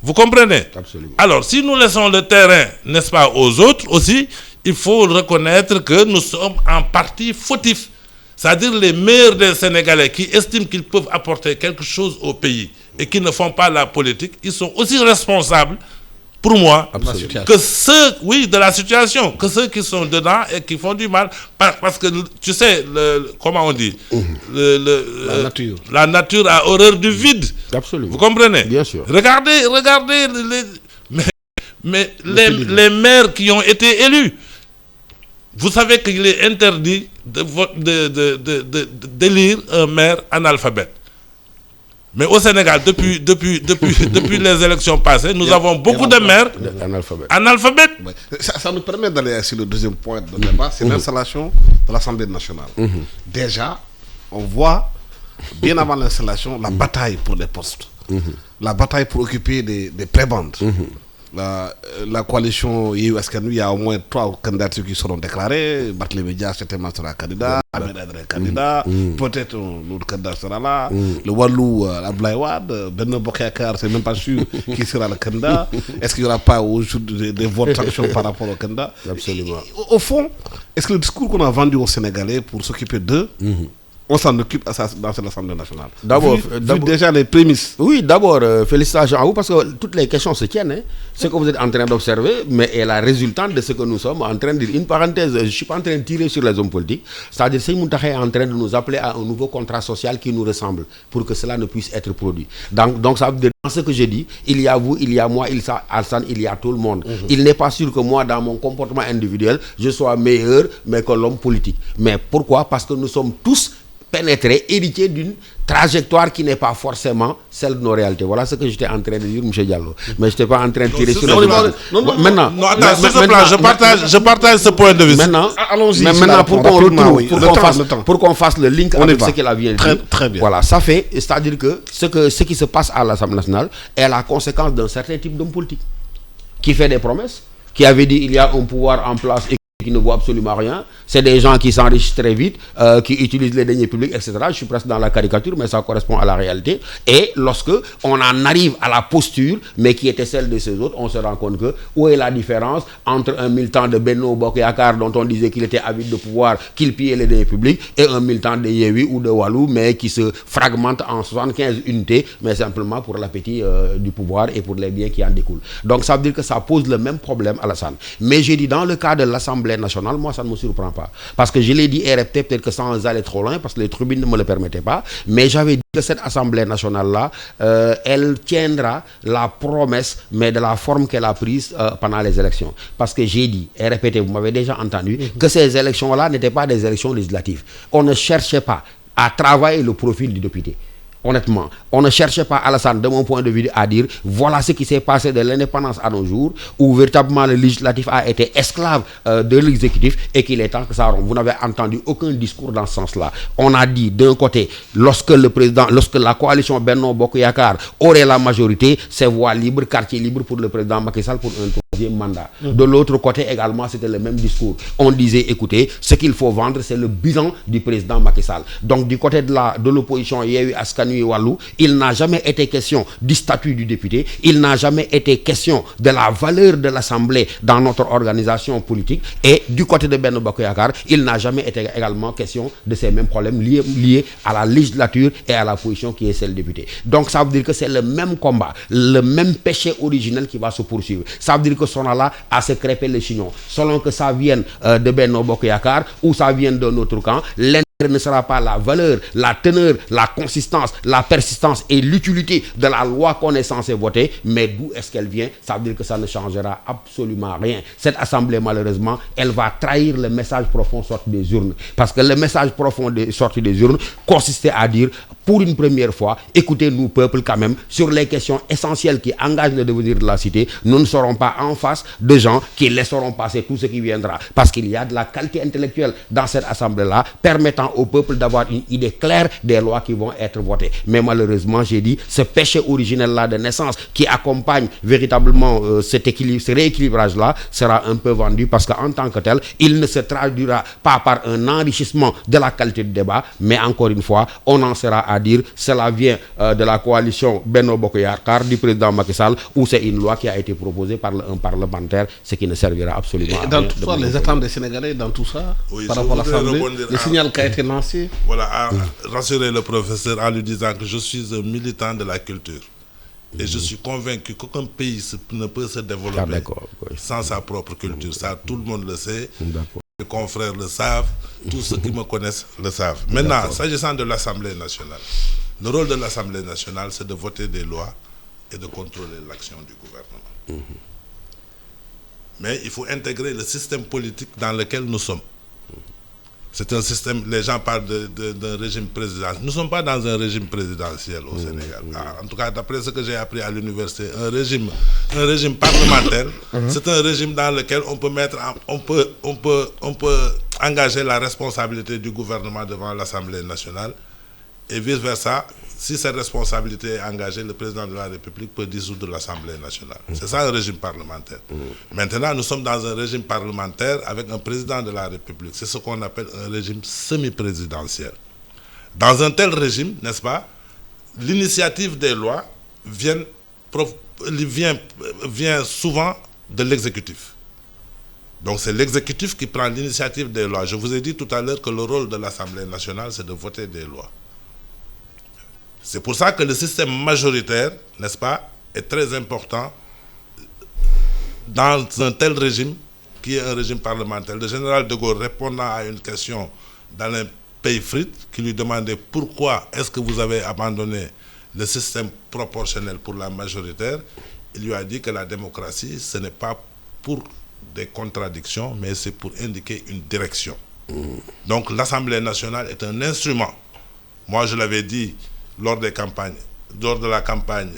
Vous comprenez? Absolument. Alors, si nous laissons le terrain, n'est-ce pas, aux autres aussi, il faut reconnaître que nous sommes en partie fautifs. C'est-à-dire les meilleurs des Sénégalais qui estiment qu'ils peuvent apporter quelque chose au pays et qui ne font pas la politique, ils sont aussi responsables, pour moi, que ceux, de la situation, que ceux qui sont dedans et qui font du mal. Parce que, tu sais, comment on dit, la nature a horreur du vide. Absolument. Vous comprenez? Bien sûr. Regardez les maires qui ont été élus. Vous savez qu'il est interdit d'élire un maire analphabète. Mais au Sénégal, depuis les élections passées, nous avons beaucoup de maires analphabètes. Ouais. Ça nous permet d'aller sur le deuxième point de débat, c'est l'installation de l'Assemblée nationale. Déjà, on voit, bien avant l'installation, la bataille pour les postes. La bataille pour occuper des prébendes. La coalition Yewwi Askan Wi, il y a au moins 3 candidatures qui seront déclarées. Barthélémy Dias certainement sera candidat, Ahmed Aïdara candidat, peut-être un autre candidat sera là, le Wallu Abdoulaye Wade, Benno Bokk Yakaar, c'est même pas sûr qui sera le candidat. Est-ce qu'il n'y aura pas aujourd'hui des votes sanctions par rapport au candidat? Absolument. Au fond, est-ce que le discours qu'on a vendu aux Sénégalais pour s'occuper d'eux, on s'en occupe dans l'Assemblée nationale? D'abord, déjà les prémices. Oui, d'abord, félicitations à vous parce que toutes les questions se tiennent. Hein. Ce que vous êtes en train d'observer, mais est la résultante de ce que nous sommes en train de dire. Une parenthèse, je ne suis pas en train de tirer sur les hommes politiques. C'est-à-dire, Seymour Mountakha est en train de nous appeler à un nouveau contrat social qui nous ressemble pour que cela ne puisse être produit. Donc ça veut dire, dans ce que je dis, il y a vous, il y a moi, il y a Alassane, il y a tout le monde. Il n'est pas sûr que moi, dans mon comportement individuel, je sois meilleur, mais que l'homme politique. Mais pourquoi? Parce que nous sommes tous pénétré, héritier d'une trajectoire qui n'est pas forcément celle de nos réalités. Voilà ce que j'étais en train de dire, M. Diallo. Mais je n'étais pas en train de tirer sur le débat. Maintenant, je partage ce point de vue. Maintenant, allons-y. Mais maintenant, pour qu'on fasse le link avec ce qu'il a bien dit. Très bien. Voilà, ça fait, c'est-à-dire que ce qui se passe à l'Assemblée nationale est la conséquence d'un certain type d'homme politique qui fait des promesses, qui avait dit il y a un pouvoir en place et qui ne voit absolument rien. C'est des gens qui s'enrichissent très vite, qui utilisent les deniers publics, etc. Je suis presque dans la caricature, mais ça correspond à la réalité. Et lorsque on en arrive à la posture, mais qui était celle de ces autres, on se rend compte que où est la différence entre un militant de Benno Bokk Yakaar dont on disait qu'il était avide de pouvoir, qu'il pillait les deniers publics, et un militant de Yewwi ou de Wallu, mais qui se fragmente en 75 unités, mais simplement pour l'appétit du pouvoir et pour les biens qui en découlent. Donc ça veut dire que ça pose le même problème, Alassane. Mais j'ai dit, dans le cas de l'Assemblée nationale, moi ça ne me surprend pas. Parce que je l'ai dit et répété, peut-être que sans aller trop loin, parce que les tribunes ne me le permettaient pas, mais j'avais dit que cette Assemblée nationale-là, elle tiendra la promesse, mais de la forme qu'elle a prise pendant les élections. Parce que j'ai dit et répété, vous m'avez déjà entendu, que ces élections-là n'étaient pas des élections législatives. On ne cherchait pas à travailler le profil du député. Honnêtement, on ne cherchait pas, Alassane, de mon point de vue, à dire voilà ce qui s'est passé de l'indépendance à nos jours, où véritablement le législatif a été esclave de l'exécutif et qu'il est temps que ça rompe. Vous n'avez entendu aucun discours dans ce sens-là. On a dit d'un côté, lorsque la coalition Benno Bokk Yakaar aurait la majorité, c'est voie libre, quartier libre pour le président Macky Sall pour un troisième mandat. De l'autre côté également, c'était le même discours. On disait, écoutez, ce qu'il faut vendre, c'est le bilan du président Macky Sall. Donc du côté de l'opposition Yewwi Askan Wi Wallu, il n'a jamais été question du statut du député, il n'a jamais été question de la valeur de l'Assemblée dans notre organisation politique, et du côté de Benno Bokk Yakaar, il n'a jamais été également question de ces mêmes problèmes liés à la législature et à la position qui est celle du député. Donc ça veut dire que c'est le même combat, le même péché originel qui va se poursuivre. Ça veut dire que sont là à se crêper les chignons, selon que ça vienne de Benno Bokk Yakaar ou ça vienne d'un autre camp. Ne sera pas la valeur, la teneur, la consistance, la persistance et l'utilité de la loi qu'on est censé voter, mais d'où est-ce qu'elle vient? Ça veut dire que ça ne changera absolument rien. Cette assemblée, malheureusement, elle va trahir le message profond sorti des urnes. Parce que le message profond sorti des urnes consistait à dire, pour une première fois, écoutez-nous, peuple, quand même, sur les questions essentielles qui engagent le devenir de la cité, nous ne serons pas en face de gens qui laisseront passer tout ce qui viendra. Parce qu'il y a de la qualité intellectuelle dans cette assemblée-là, permettant permettant au peuple d'avoir une idée claire des lois qui vont être votées. Mais malheureusement, j'ai dit, ce péché originel-là de naissance qui accompagne véritablement ce rééquilibrage-là sera un peu vendu parce qu'en tant que tel, il ne se traduira pas par un enrichissement de la qualité du débat, mais encore une fois, on en sera à dire, cela vient de la coalition Benno Bokk Yakaar du président Macky Sall, ou c'est une loi qui a été proposée par un parlementaire, ce qui ne servira absolument à rien. Dans tout ça, les attentes des Sénégalais, dans tout ça, par rapport à l'Assemblée, le signal qui a été lancé. Voilà, à rassurer le professeur en lui disant que je suis un militant de la culture. Et je suis convaincu qu'aucun pays ne peut se développer sans sa propre culture. Ça, tout le monde le sait. Mes confrères le savent. Tous ceux qui me connaissent le savent. Maintenant, s'agissant de l'Assemblée nationale, le rôle de l'Assemblée nationale, c'est de voter des lois et de contrôler l'action du gouvernement. Mais il faut intégrer le système politique dans lequel nous sommes. C'est un système, les gens parlent d'un régime présidentiel. Nous ne sommes pas dans un régime présidentiel au Sénégal. En tout cas, d'après ce que j'ai appris à l'université, un régime parlementaire, c'est un régime dans lequel on peut engager la responsabilité du gouvernement devant l'Assemblée nationale et vice-versa. Si cette responsabilité est engagée, le président de la République peut dissoudre l'Assemblée nationale. C'est ça un régime parlementaire. Maintenant, nous sommes dans un régime parlementaire avec un président de la République. C'est ce qu'on appelle un régime semi-présidentiel. Dans un tel régime, n'est-ce pas, l'initiative des lois vient souvent de l'exécutif. Donc c'est l'exécutif qui prend l'initiative des lois. Je vous ai dit tout à l'heure que le rôle de l'Assemblée nationale, c'est de voter des lois. C'est pour ça que le système majoritaire, n'est-ce pas, est très important dans un tel régime qui est un régime parlementaire. Le général de Gaulle, répondant à une question d'Alain Peyfrit, qui lui demandait pourquoi est-ce que vous avez abandonné le système proportionnel pour la majoritaire, il lui a dit que la démocratie, ce n'est pas pour des contradictions, mais c'est pour indiquer une direction. Donc l'Assemblée nationale est un instrument. Moi, je l'avais dit lors de la campagne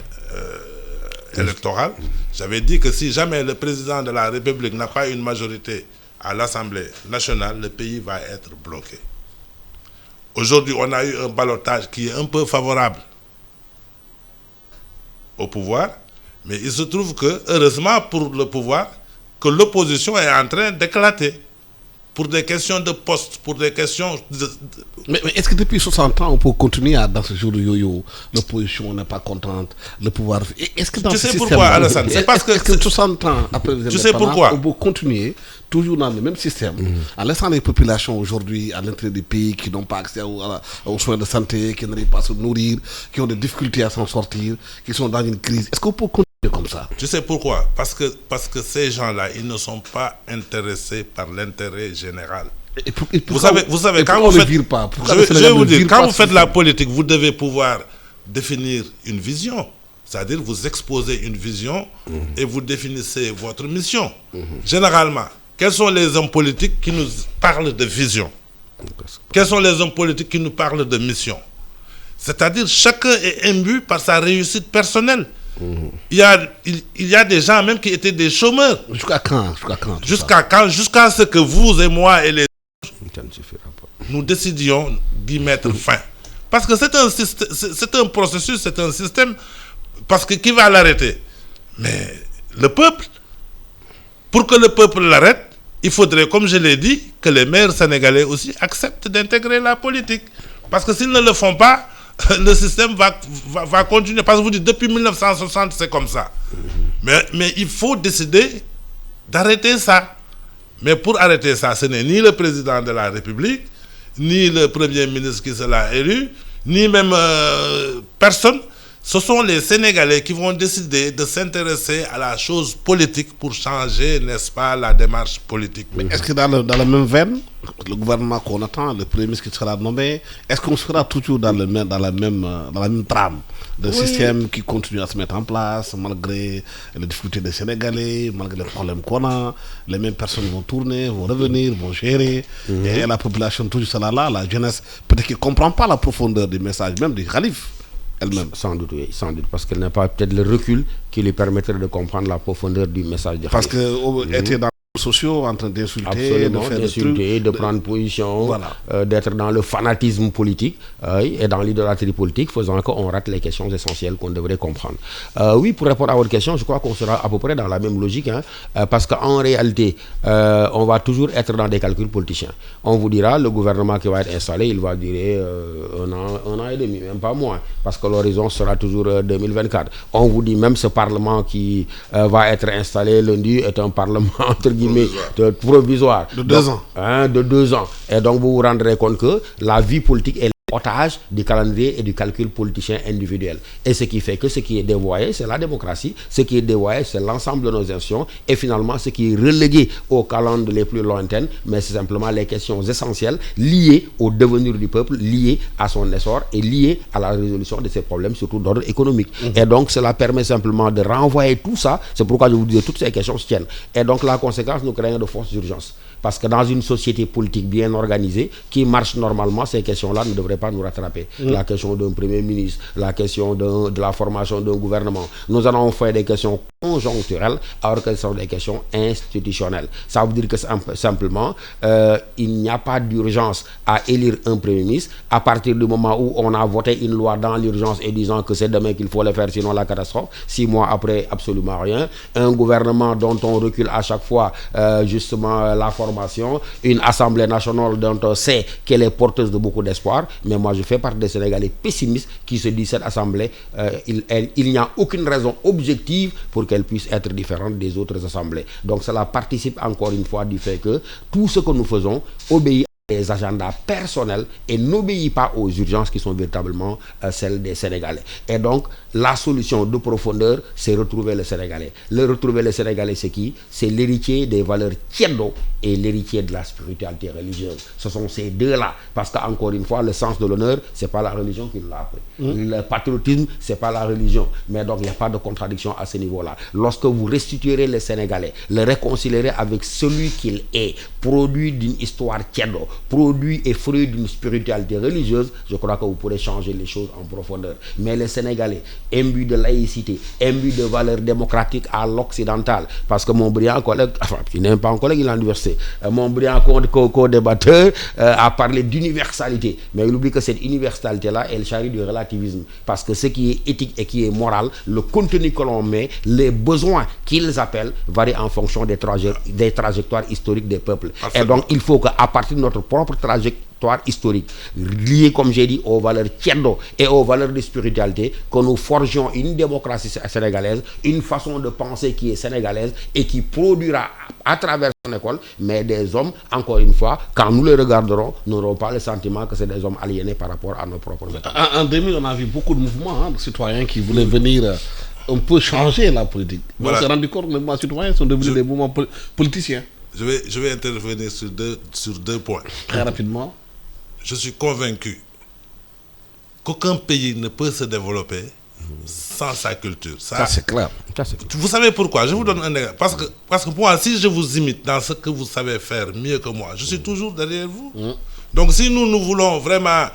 électorale, j'avais dit que si jamais le président de la République n'a pas une majorité à l'Assemblée nationale, le pays va être bloqué. Aujourd'hui, on a eu un ballotage qui est un peu favorable au pouvoir, mais il se trouve que, heureusement pour le pouvoir, que l'opposition est en train d'éclater. Pour des questions de poste, pour des questions de... Mais est-ce que depuis 60 ans, on peut continuer dans ce jour de yo-yo, l'opposition n'est pas contente, le pouvoir... Est-ce que dans tu ce sais système... pourquoi, Alassane? C'est parce est-ce que 60 ans après les tu sais pourquoi? on peut continuer toujours dans le même système, en laissant les populations aujourd'hui à l'intérieur du pays qui n'ont pas accès aux soins de santé, qui n'arrivent pas à se nourrir, qui ont des difficultés à s'en sortir, qui sont dans une crise. Est-ce qu'on peut continuer comme ça? Tu sais pourquoi? Parce que ces gens-là, ils ne sont pas intéressés par l'intérêt général. Vous savez, quand vous faites... Je vais vous dire, quand vous faites la politique, vous devez pouvoir définir une vision. C'est-à-dire, vous exposez une vision et vous définissez votre mission. Généralement, quels sont les hommes politiques qui nous parlent de vision? Quels sont les hommes politiques qui nous parlent de mission? C'est-à-dire, chacun est imbu par sa réussite personnelle. Il y a des gens même qui étaient des chômeurs. Jusqu'à quand? Jusqu'à ce que vous et moi et les nous décidions d'y mettre fin. Parce que c'est un processus, c'est un système. Parce que qui va l'arrêter? Mais le peuple. Pour que le peuple l'arrête, il faudrait, comme je l'ai dit, que les maires sénégalais aussi acceptent d'intégrer la politique. Parce que s'ils ne le font pas, le système va continuer. Parce que vous dites, depuis 1960, c'est comme ça. Mais il faut décider d'arrêter ça. Mais pour arrêter ça, ce n'est ni le président de la République, ni le premier ministre qui sera élu, ni même personne. Ce sont les Sénégalais qui vont décider de s'intéresser à la chose politique pour changer, n'est-ce pas, la démarche politique. Mais est-ce que dans la même veine, le gouvernement qu'on attend, le premier ministre qui sera nommé, est-ce qu'on sera toujours dans la même trame de système qui continue à se mettre en place, malgré les difficultés des Sénégalais, malgré les problèmes qu'on a, les mêmes personnes vont tourner, vont revenir, vont gérer, et la population toujours sera là, la jeunesse, peut-être qu'elle ne comprend pas la profondeur du message même du calife. Elle-même. Sans doute, oui, sans doute, parce qu'elle n'a pas peut-être le recul qui lui permettrait de comprendre la profondeur du message de Parce que était dans sociaux en train d'insulter, Absolument, de faire d'insulter, de prendre position, Voilà. D'être dans le fanatisme politique et dans l'idolâtrie politique, faisant qu'on rate les questions essentielles qu'on devrait comprendre. Oui, pour répondre à votre question, je crois qu'on sera à peu près dans la même logique, parce qu'en réalité, on va toujours être dans des calculs politiciens. On vous dira, le gouvernement qui va être installé, il va durer un an et demi, même pas moins, parce que l'horizon sera toujours 2024. On vous dit même ce parlement qui va être installé lundi est un parlement entre guillemets provisoire. De 2 ans. De 2 ans. Et donc vous vous rendrez compte que la vie politique est otage du calendrier et du calcul politicien individuel. Et ce qui fait que ce qui est dévoyé, c'est la démocratie. Ce qui est dévoyé, c'est l'ensemble de nos institutions. Et finalement, ce qui est relégué aux calendes les plus lointaines, mais c'est simplement les questions essentielles liées au devenir du peuple, liées à son essor et liées à la résolution de ses problèmes, surtout d'ordre économique. Et donc, cela permet simplement de renvoyer tout ça. C'est pourquoi je vous disais, toutes ces questions se tiennent. Et donc, la conséquence, nous créons de forces d'urgence. Parce que dans une société politique bien organisée, qui marche normalement, ces questions-là ne devraient pas nous rattraper. La question d'un premier ministre, la question de la formation d'un gouvernement. Nous allons faire des questions conjoncturelles alors qu'elles sont des questions institutionnelles. Ça veut dire que simplement, il n'y a pas d'urgence à élire un premier ministre à partir du moment où on a voté une loi dans l'urgence et disant que c'est demain qu'il faut le faire, sinon la catastrophe. 6 mois après, absolument rien. Un gouvernement dont on recule à chaque fois justement la formation, une assemblée nationale dont on sait qu'elle est porteuse de beaucoup d'espoir, mais moi je fais partie des Sénégalais pessimistes qui se disent cette assemblée, il n'y a aucune raison objective pour qu'elle puisse être différente des autres assemblées. Donc cela participe encore une fois du fait que tout ce que nous faisons obéit des agendas personnels et n'obéit pas aux urgences qui sont véritablement celles des Sénégalais. Et donc, la solution de profondeur, c'est retrouver le Sénégalais. Retrouver le Sénégalais, c'est qui? C'est l'héritier des valeurs tièdo et l'héritier de la spiritualité religieuse. Ce sont ces deux-là. Parce qu'encore une fois, le sens de l'honneur, c'est pas la religion qui l'a appris. Le patriotisme, c'est pas la religion. Mais donc, il n'y a pas de contradiction à ce niveau-là. Lorsque vous restituerez le Sénégalais, le réconcilierez avec celui qu'il est, produit d'une histoire tièdo, produit et fruit d'une spiritualité religieuse, je crois que vous pourrez changer les choses en profondeur. Mais les Sénégalais, imbus de laïcité, imbus de valeurs démocratiques à l'occidental, parce que mon brillant collègue, enfin, il n'est pas un collègue, il est à l'université, mon brillant co-débatteur a parlé d'universalité, mais il oublie que cette universalité-là, elle charrie du relativisme, parce que ce qui est éthique et qui est moral, le contenu que l'on met, les besoins qu'ils appellent, varient en fonction des trajectoires historiques des peuples. Et donc, il faut qu'à partir de notre propre trajectoire historique, liée, comme j'ai dit, aux valeurs tièdo et aux valeurs de spiritualité, que nous forgions une démocratie sénégalaise, une façon de penser qui est sénégalaise et qui produira à travers son école, mais des hommes, encore une fois, quand nous les regarderons, nous n'aurons pas le sentiment que c'est des hommes aliénés par rapport à nos propres méthodes. En 2000, on a vu beaucoup de mouvements de citoyens qui voulaient venir un peu changer la politique. Voilà. On s'est rendu compte que les mouvements citoyens sont devenus des mouvements politiciens. Je vais intervenir sur deux points. Très rapidement. Je suis convaincu qu'aucun pays ne peut se développer sans sa culture. Ça c'est clair. Vous savez pourquoi? Je vous donne un exemple. Parce que moi, si je vous imite dans ce que vous savez faire mieux que moi, je suis toujours derrière vous. Donc si nous voulons vraiment...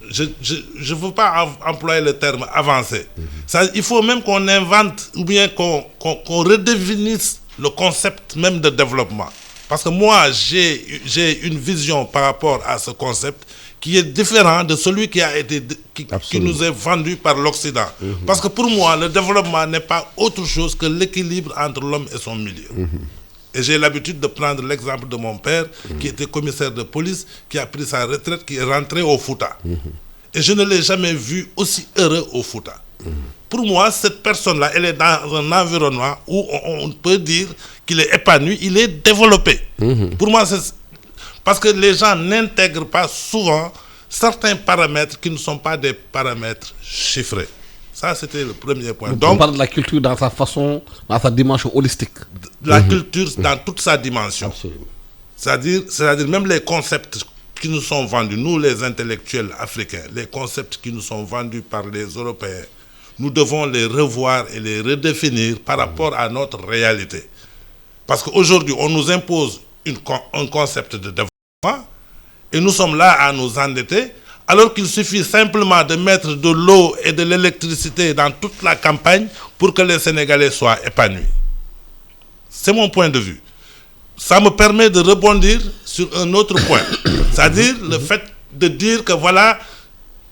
je ne veux pas employer le terme avancé. Il faut même qu'on invente ou bien qu'on redéfinisse le concept même de développement. Parce que moi, j'ai une vision par rapport à ce concept qui est différent de celui qui nous est vendu par l'Occident. Parce que pour moi, le développement n'est pas autre chose que l'équilibre entre l'homme et son milieu. Et j'ai l'habitude de prendre l'exemple de mon père, qui était commissaire de police, qui a pris sa retraite, qui est rentré au Fouta. Et je ne l'ai jamais vu aussi heureux au Fouta. Pour moi, cette personne-là, elle est dans un environnement où on peut dire qu'il est épanoui, il est développé. Pour moi, c'est... Parce que les gens n'intègrent pas souvent certains paramètres qui ne sont pas des paramètres chiffrés. Ça, c'était le premier point. Donc, on parle de la culture dans sa façon, dans sa dimension holistique. La culture dans toute sa dimension. Absolument. C'est-à-dire même les concepts qui nous sont vendus, nous les intellectuels africains, les concepts qui nous sont vendus par les Européens, nous devons les revoir et les redéfinir par rapport à notre réalité. Parce qu'aujourd'hui, on nous impose un concept de développement et nous sommes là à nous endetter, alors qu'il suffit simplement de mettre de l'eau et de l'électricité dans toute la campagne pour que les Sénégalais soient épanouis. C'est mon point de vue. Ça me permet de rebondir sur un autre point. C'est-à-dire le fait de dire que voilà,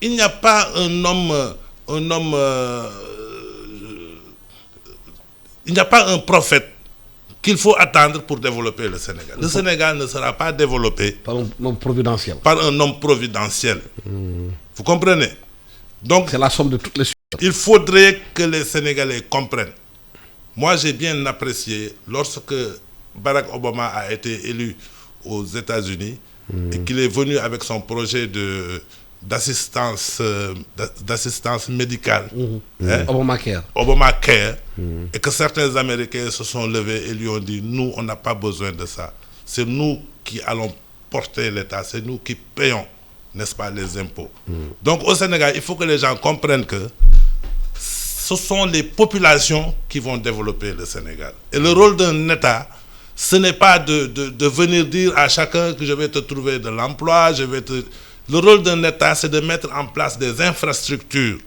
il n'y a pas il n'y a pas un prophète qu'il faut attendre pour développer le Sénégal. Le Sénégal ne sera pas développé par un homme providentiel. Par un homme providentiel. Vous comprenez? Donc, c'est la somme de toutes les choses. Il faudrait que les Sénégalais comprennent. Moi, j'ai bien apprécié lorsque Barack Obama a été élu aux États-Unis et qu'il est venu avec son projet d'assistance médicale, Obamacare, et que certains Américains se sont levés et lui ont dit, nous, on n'a pas besoin de ça. C'est nous qui allons porter l'État, c'est nous qui payons, n'est-ce pas, les impôts. Donc au Sénégal, il faut que les gens comprennent que ce sont les populations qui vont développer le Sénégal. Et le rôle d'un État, ce n'est pas de venir dire à chacun que je vais te trouver de l'emploi, Le rôle d'un État, c'est de mettre en place des infrastructures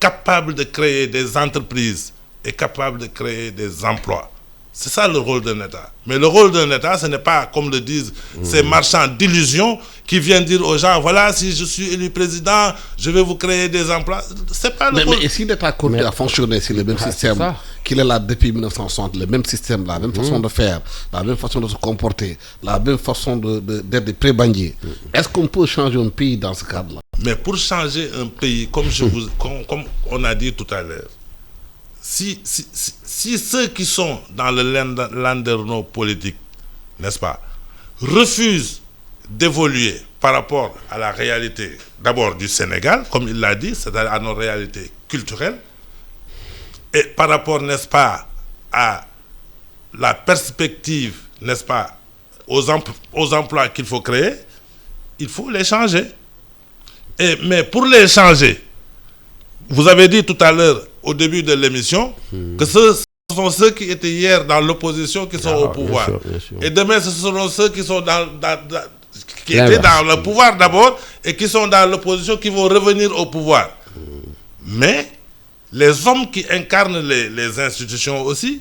capables de créer des entreprises et capables de créer des emplois. C'est ça le rôle d'un État. Mais le rôle d'un État, ce n'est pas, comme le disent ces marchands d'illusions qui viennent dire aux gens, voilà, si je suis élu président, je vais vous créer des emplois. C'est pas le rôle. Mais si l'État continue à fonctionner sur le même système qu'il est là depuis 1960, le même système, la même façon de faire, la même façon de se comporter, la même façon d'être des pré-bandiers, est-ce qu'on peut changer un pays dans ce cadre-là? Mais pour changer un pays, comme on a dit tout à l'heure, si ceux qui sont dans le landerneau politique, n'est-ce pas, refusent d'évoluer par rapport à la réalité, d'abord du Sénégal, comme il l'a dit, c'est-à-dire à nos réalités culturelles, et par rapport, n'est-ce pas, à la perspective, n'est-ce pas, aux emplois qu'il faut créer, il faut les changer. Mais pour les changer, vous avez dit tout à l'heure, au début de l'émission, que ce sont ceux qui étaient hier dans l'opposition qui sont au pouvoir. Bien sûr. Et demain, ce seront ceux qui sont qui étaient dans le pouvoir d'abord et qui sont dans l'opposition qui vont revenir au pouvoir. Mais les hommes qui incarnent les institutions aussi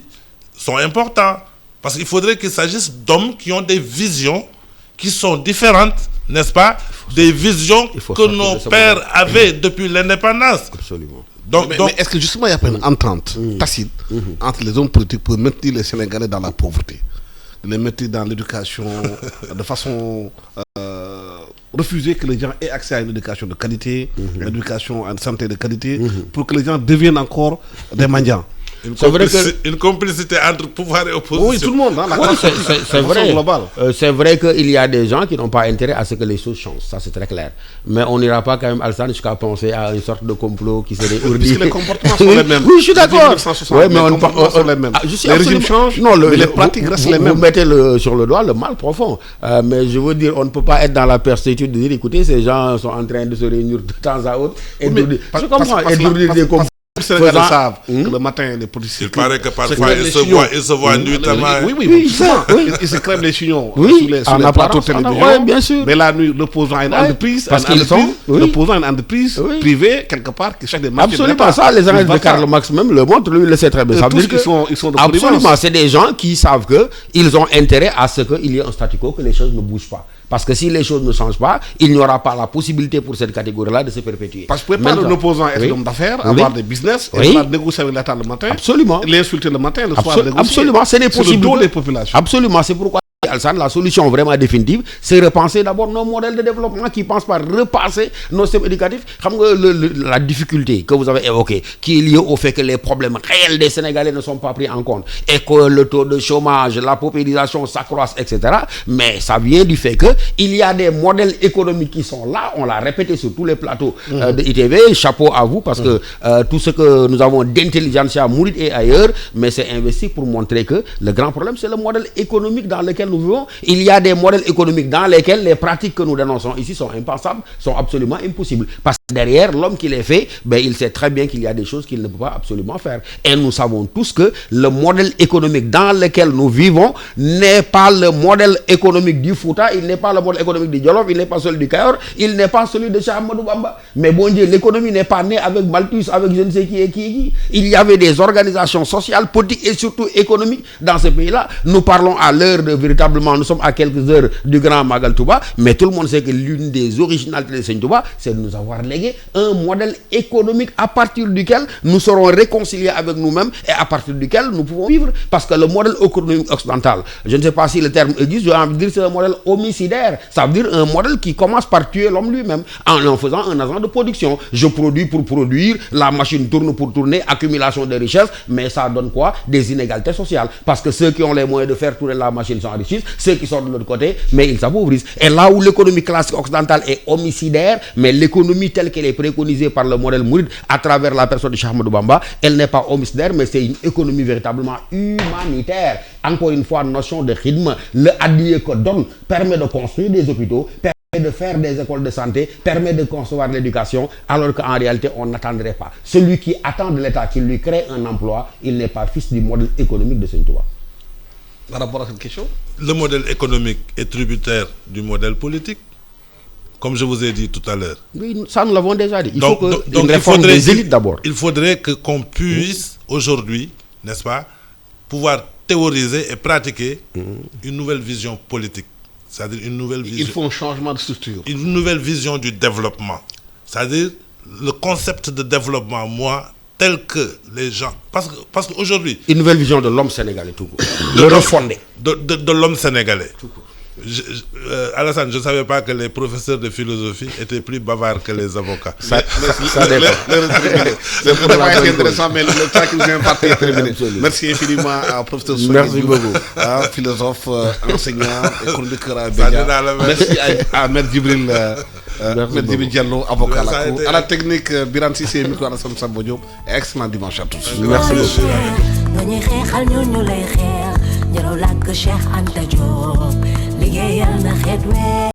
sont importants. Parce qu'il faudrait qu'il s'agisse d'hommes qui ont des visions qui sont différentes, n'est-ce pas, des visions que nos pères avaient depuis l'indépendance. Absolument. Donc, mais est-ce que justement il n'y a pas une entente tacite entre les hommes politiques pour maintenir les Sénégalais dans la pauvreté, de les mettre dans l'éducation de façon refuser que les gens aient accès à une éducation de qualité, une éducation à une santé de qualité, pour que les gens deviennent encore des mendiants? Une complicité entre pouvoir et opposition. Oui, tout le monde. Hein, c'est vrai. C'est vrai qu'il y a des gens qui n'ont pas intérêt à ce que les choses changent. Ça, c'est très clair. Mais on n'ira pas quand même, Alassane, jusqu'à penser à une sorte de complot qui serait ourdi. Puisque les comportements sont les mêmes. Oui, je suis d'accord. Oui, mais les comportements sont les mêmes. Les régimes changent, mais les pratiques restent les mêmes. Vous mettez sur le doigt le mal profond. Mais je veux dire, on ne peut pas être dans la perspective de dire, écoutez, ces gens sont en train de se réunir de temps à autre. Je comprends. Et d'ourdir des complots. Les Sénégalais savent que le matin, les politiciens. Il paraît que parfois ils se voient nuitamment. Oui, ils se crèvent les chignons sur les plateaux télévision. Bien sûr. Mais la nuit, l'opposant à une entreprise, l'opposant à une entreprise privée, quelque part, qui cherche des marchés. Absolument, ça, les analyses de Karl Marx même le montrent, lui, il le sait très bien. Ça veut dire qu'ils sont de absolument, c'est des gens qui savent qu'ils ont intérêt à ce qu'il y ait un statu quo, que les choses ne bougent pas. Parce que si les choses ne changent pas, il n'y aura pas la possibilité pour cette catégorie-là de se perpétuer. Parce que vous pouvez pas un opposant être homme d'affaires, avoir des business, et négocier avec l'État le matin, l'insulter le matin, le soir négocier. Absolument, c'est des possibilités. Sur le dos des populations. Absolument, c'est pourquoi Alassane, la solution vraiment définitive, c'est repenser d'abord nos modèles de développement qui pensent par repasser nos systèmes éducatifs. La difficulté que vous avez évoquée, qui est liée au fait que les problèmes réels des Sénégalais ne sont pas pris en compte et que le taux de chômage, la paupérisation s'accroissent, etc. Mais ça vient du fait qu'il y a des modèles économiques qui sont là, on l'a répété sur tous les plateaux de ITV, chapeau à vous, parce que tout ce que nous avons d'intelligentsia à Mourid et ailleurs, mais c'est investi pour montrer que le grand problème, c'est le modèle économique dans lequel nous vivons. Il y a des modèles économiques dans lesquels les pratiques que nous dénonçons ici sont impensables, sont absolument impossibles. Parce Derrière, l'homme qui les fait, il sait très bien qu'il y a des choses qu'il ne peut pas absolument faire. Et nous savons tous que le modèle économique dans lequel nous vivons n'est pas le modèle économique du Fouta, il n'est pas le modèle économique du Jolof, il n'est pas celui du Kayor, il n'est pas celui de Cheikh Ahmadou Bamba. Mais bon Dieu, l'économie n'est pas née avec Malthus, avec je ne sais qui et qui. Il y avait des organisations sociales, politiques et surtout économiques dans ce pays-là. Nous parlons à l'heure de véritablement, nous sommes à quelques heures du grand Magal Touba, mais tout le monde sait que l'une des originalités de Seigne Touba, c'est de nous avoir légué un modèle économique à partir duquel nous serons réconciliés avec nous-mêmes et à partir duquel nous pouvons vivre. Parce que le modèle économique occidental, je ne sais pas si le terme existe, j'ai envie de dire c'est un modèle homicidaire. Ça veut dire un modèle qui commence par tuer l'homme lui-même en faisant un agent de production. Je produis pour produire, la machine tourne pour tourner, accumulation de richesses, mais ça donne quoi? Des inégalités sociales. Parce que ceux qui ont les moyens de faire tourner la machine s'enrichissent, ceux qui sont de l'autre côté, mais ils s'appauvrissent. Et là où l'économie classique occidentale est homicidaire, mais l'économie telle qu'elle est préconisée par le modèle mouride à travers la personne de Cheikh Ahmadou Bamba, elle n'est pas homicidaire, mais c'est une économie véritablement humanitaire. Encore une fois, notion de khidma. Le adieu que donne permet de construire des hôpitaux, permet de faire des écoles de santé, permet de concevoir l'éducation, alors qu'en réalité, on n'attendrait pas. Celui qui attend de l'État qu'il lui crée un emploi, il n'est pas fils du modèle économique de Seigne Touba. Par rapport à cette question, le modèle économique est tributaire du modèle politique, comme je vous ai dit tout à l'heure. Oui, ça nous l'avons déjà dit. Il faut une réforme des élites d'abord. Il faudrait qu'on puisse aujourd'hui, n'est-ce pas, pouvoir théoriser et pratiquer une nouvelle vision politique. C'est-à-dire une nouvelle vision. Il faut un changement de structure. Une nouvelle vision du développement. C'est-à-dire le concept de développement, tel que les gens... Parce qu'aujourd'hui... Une nouvelle vision de l'homme sénégalais, tout court. Le refondé. De l'homme sénégalais. Tout court. Alassane, je ne savais pas que les professeurs de philosophie étaient plus bavards que les avocats. Ça dépend. C'est pour être intéressant, mais le temps qui nous est imparti est terminé. Merci infiniment à professeur Merci beaucoup. Philosophe, enseignant et chroniqueur à Bédia. Merci à Maître Djibril Diallo, avocat à la cour. À la technique, Biran Sissé, micro Alassane Samba Diop. Excellent dimanche à tous. Merci beaucoup. liggéeyal na xeet wee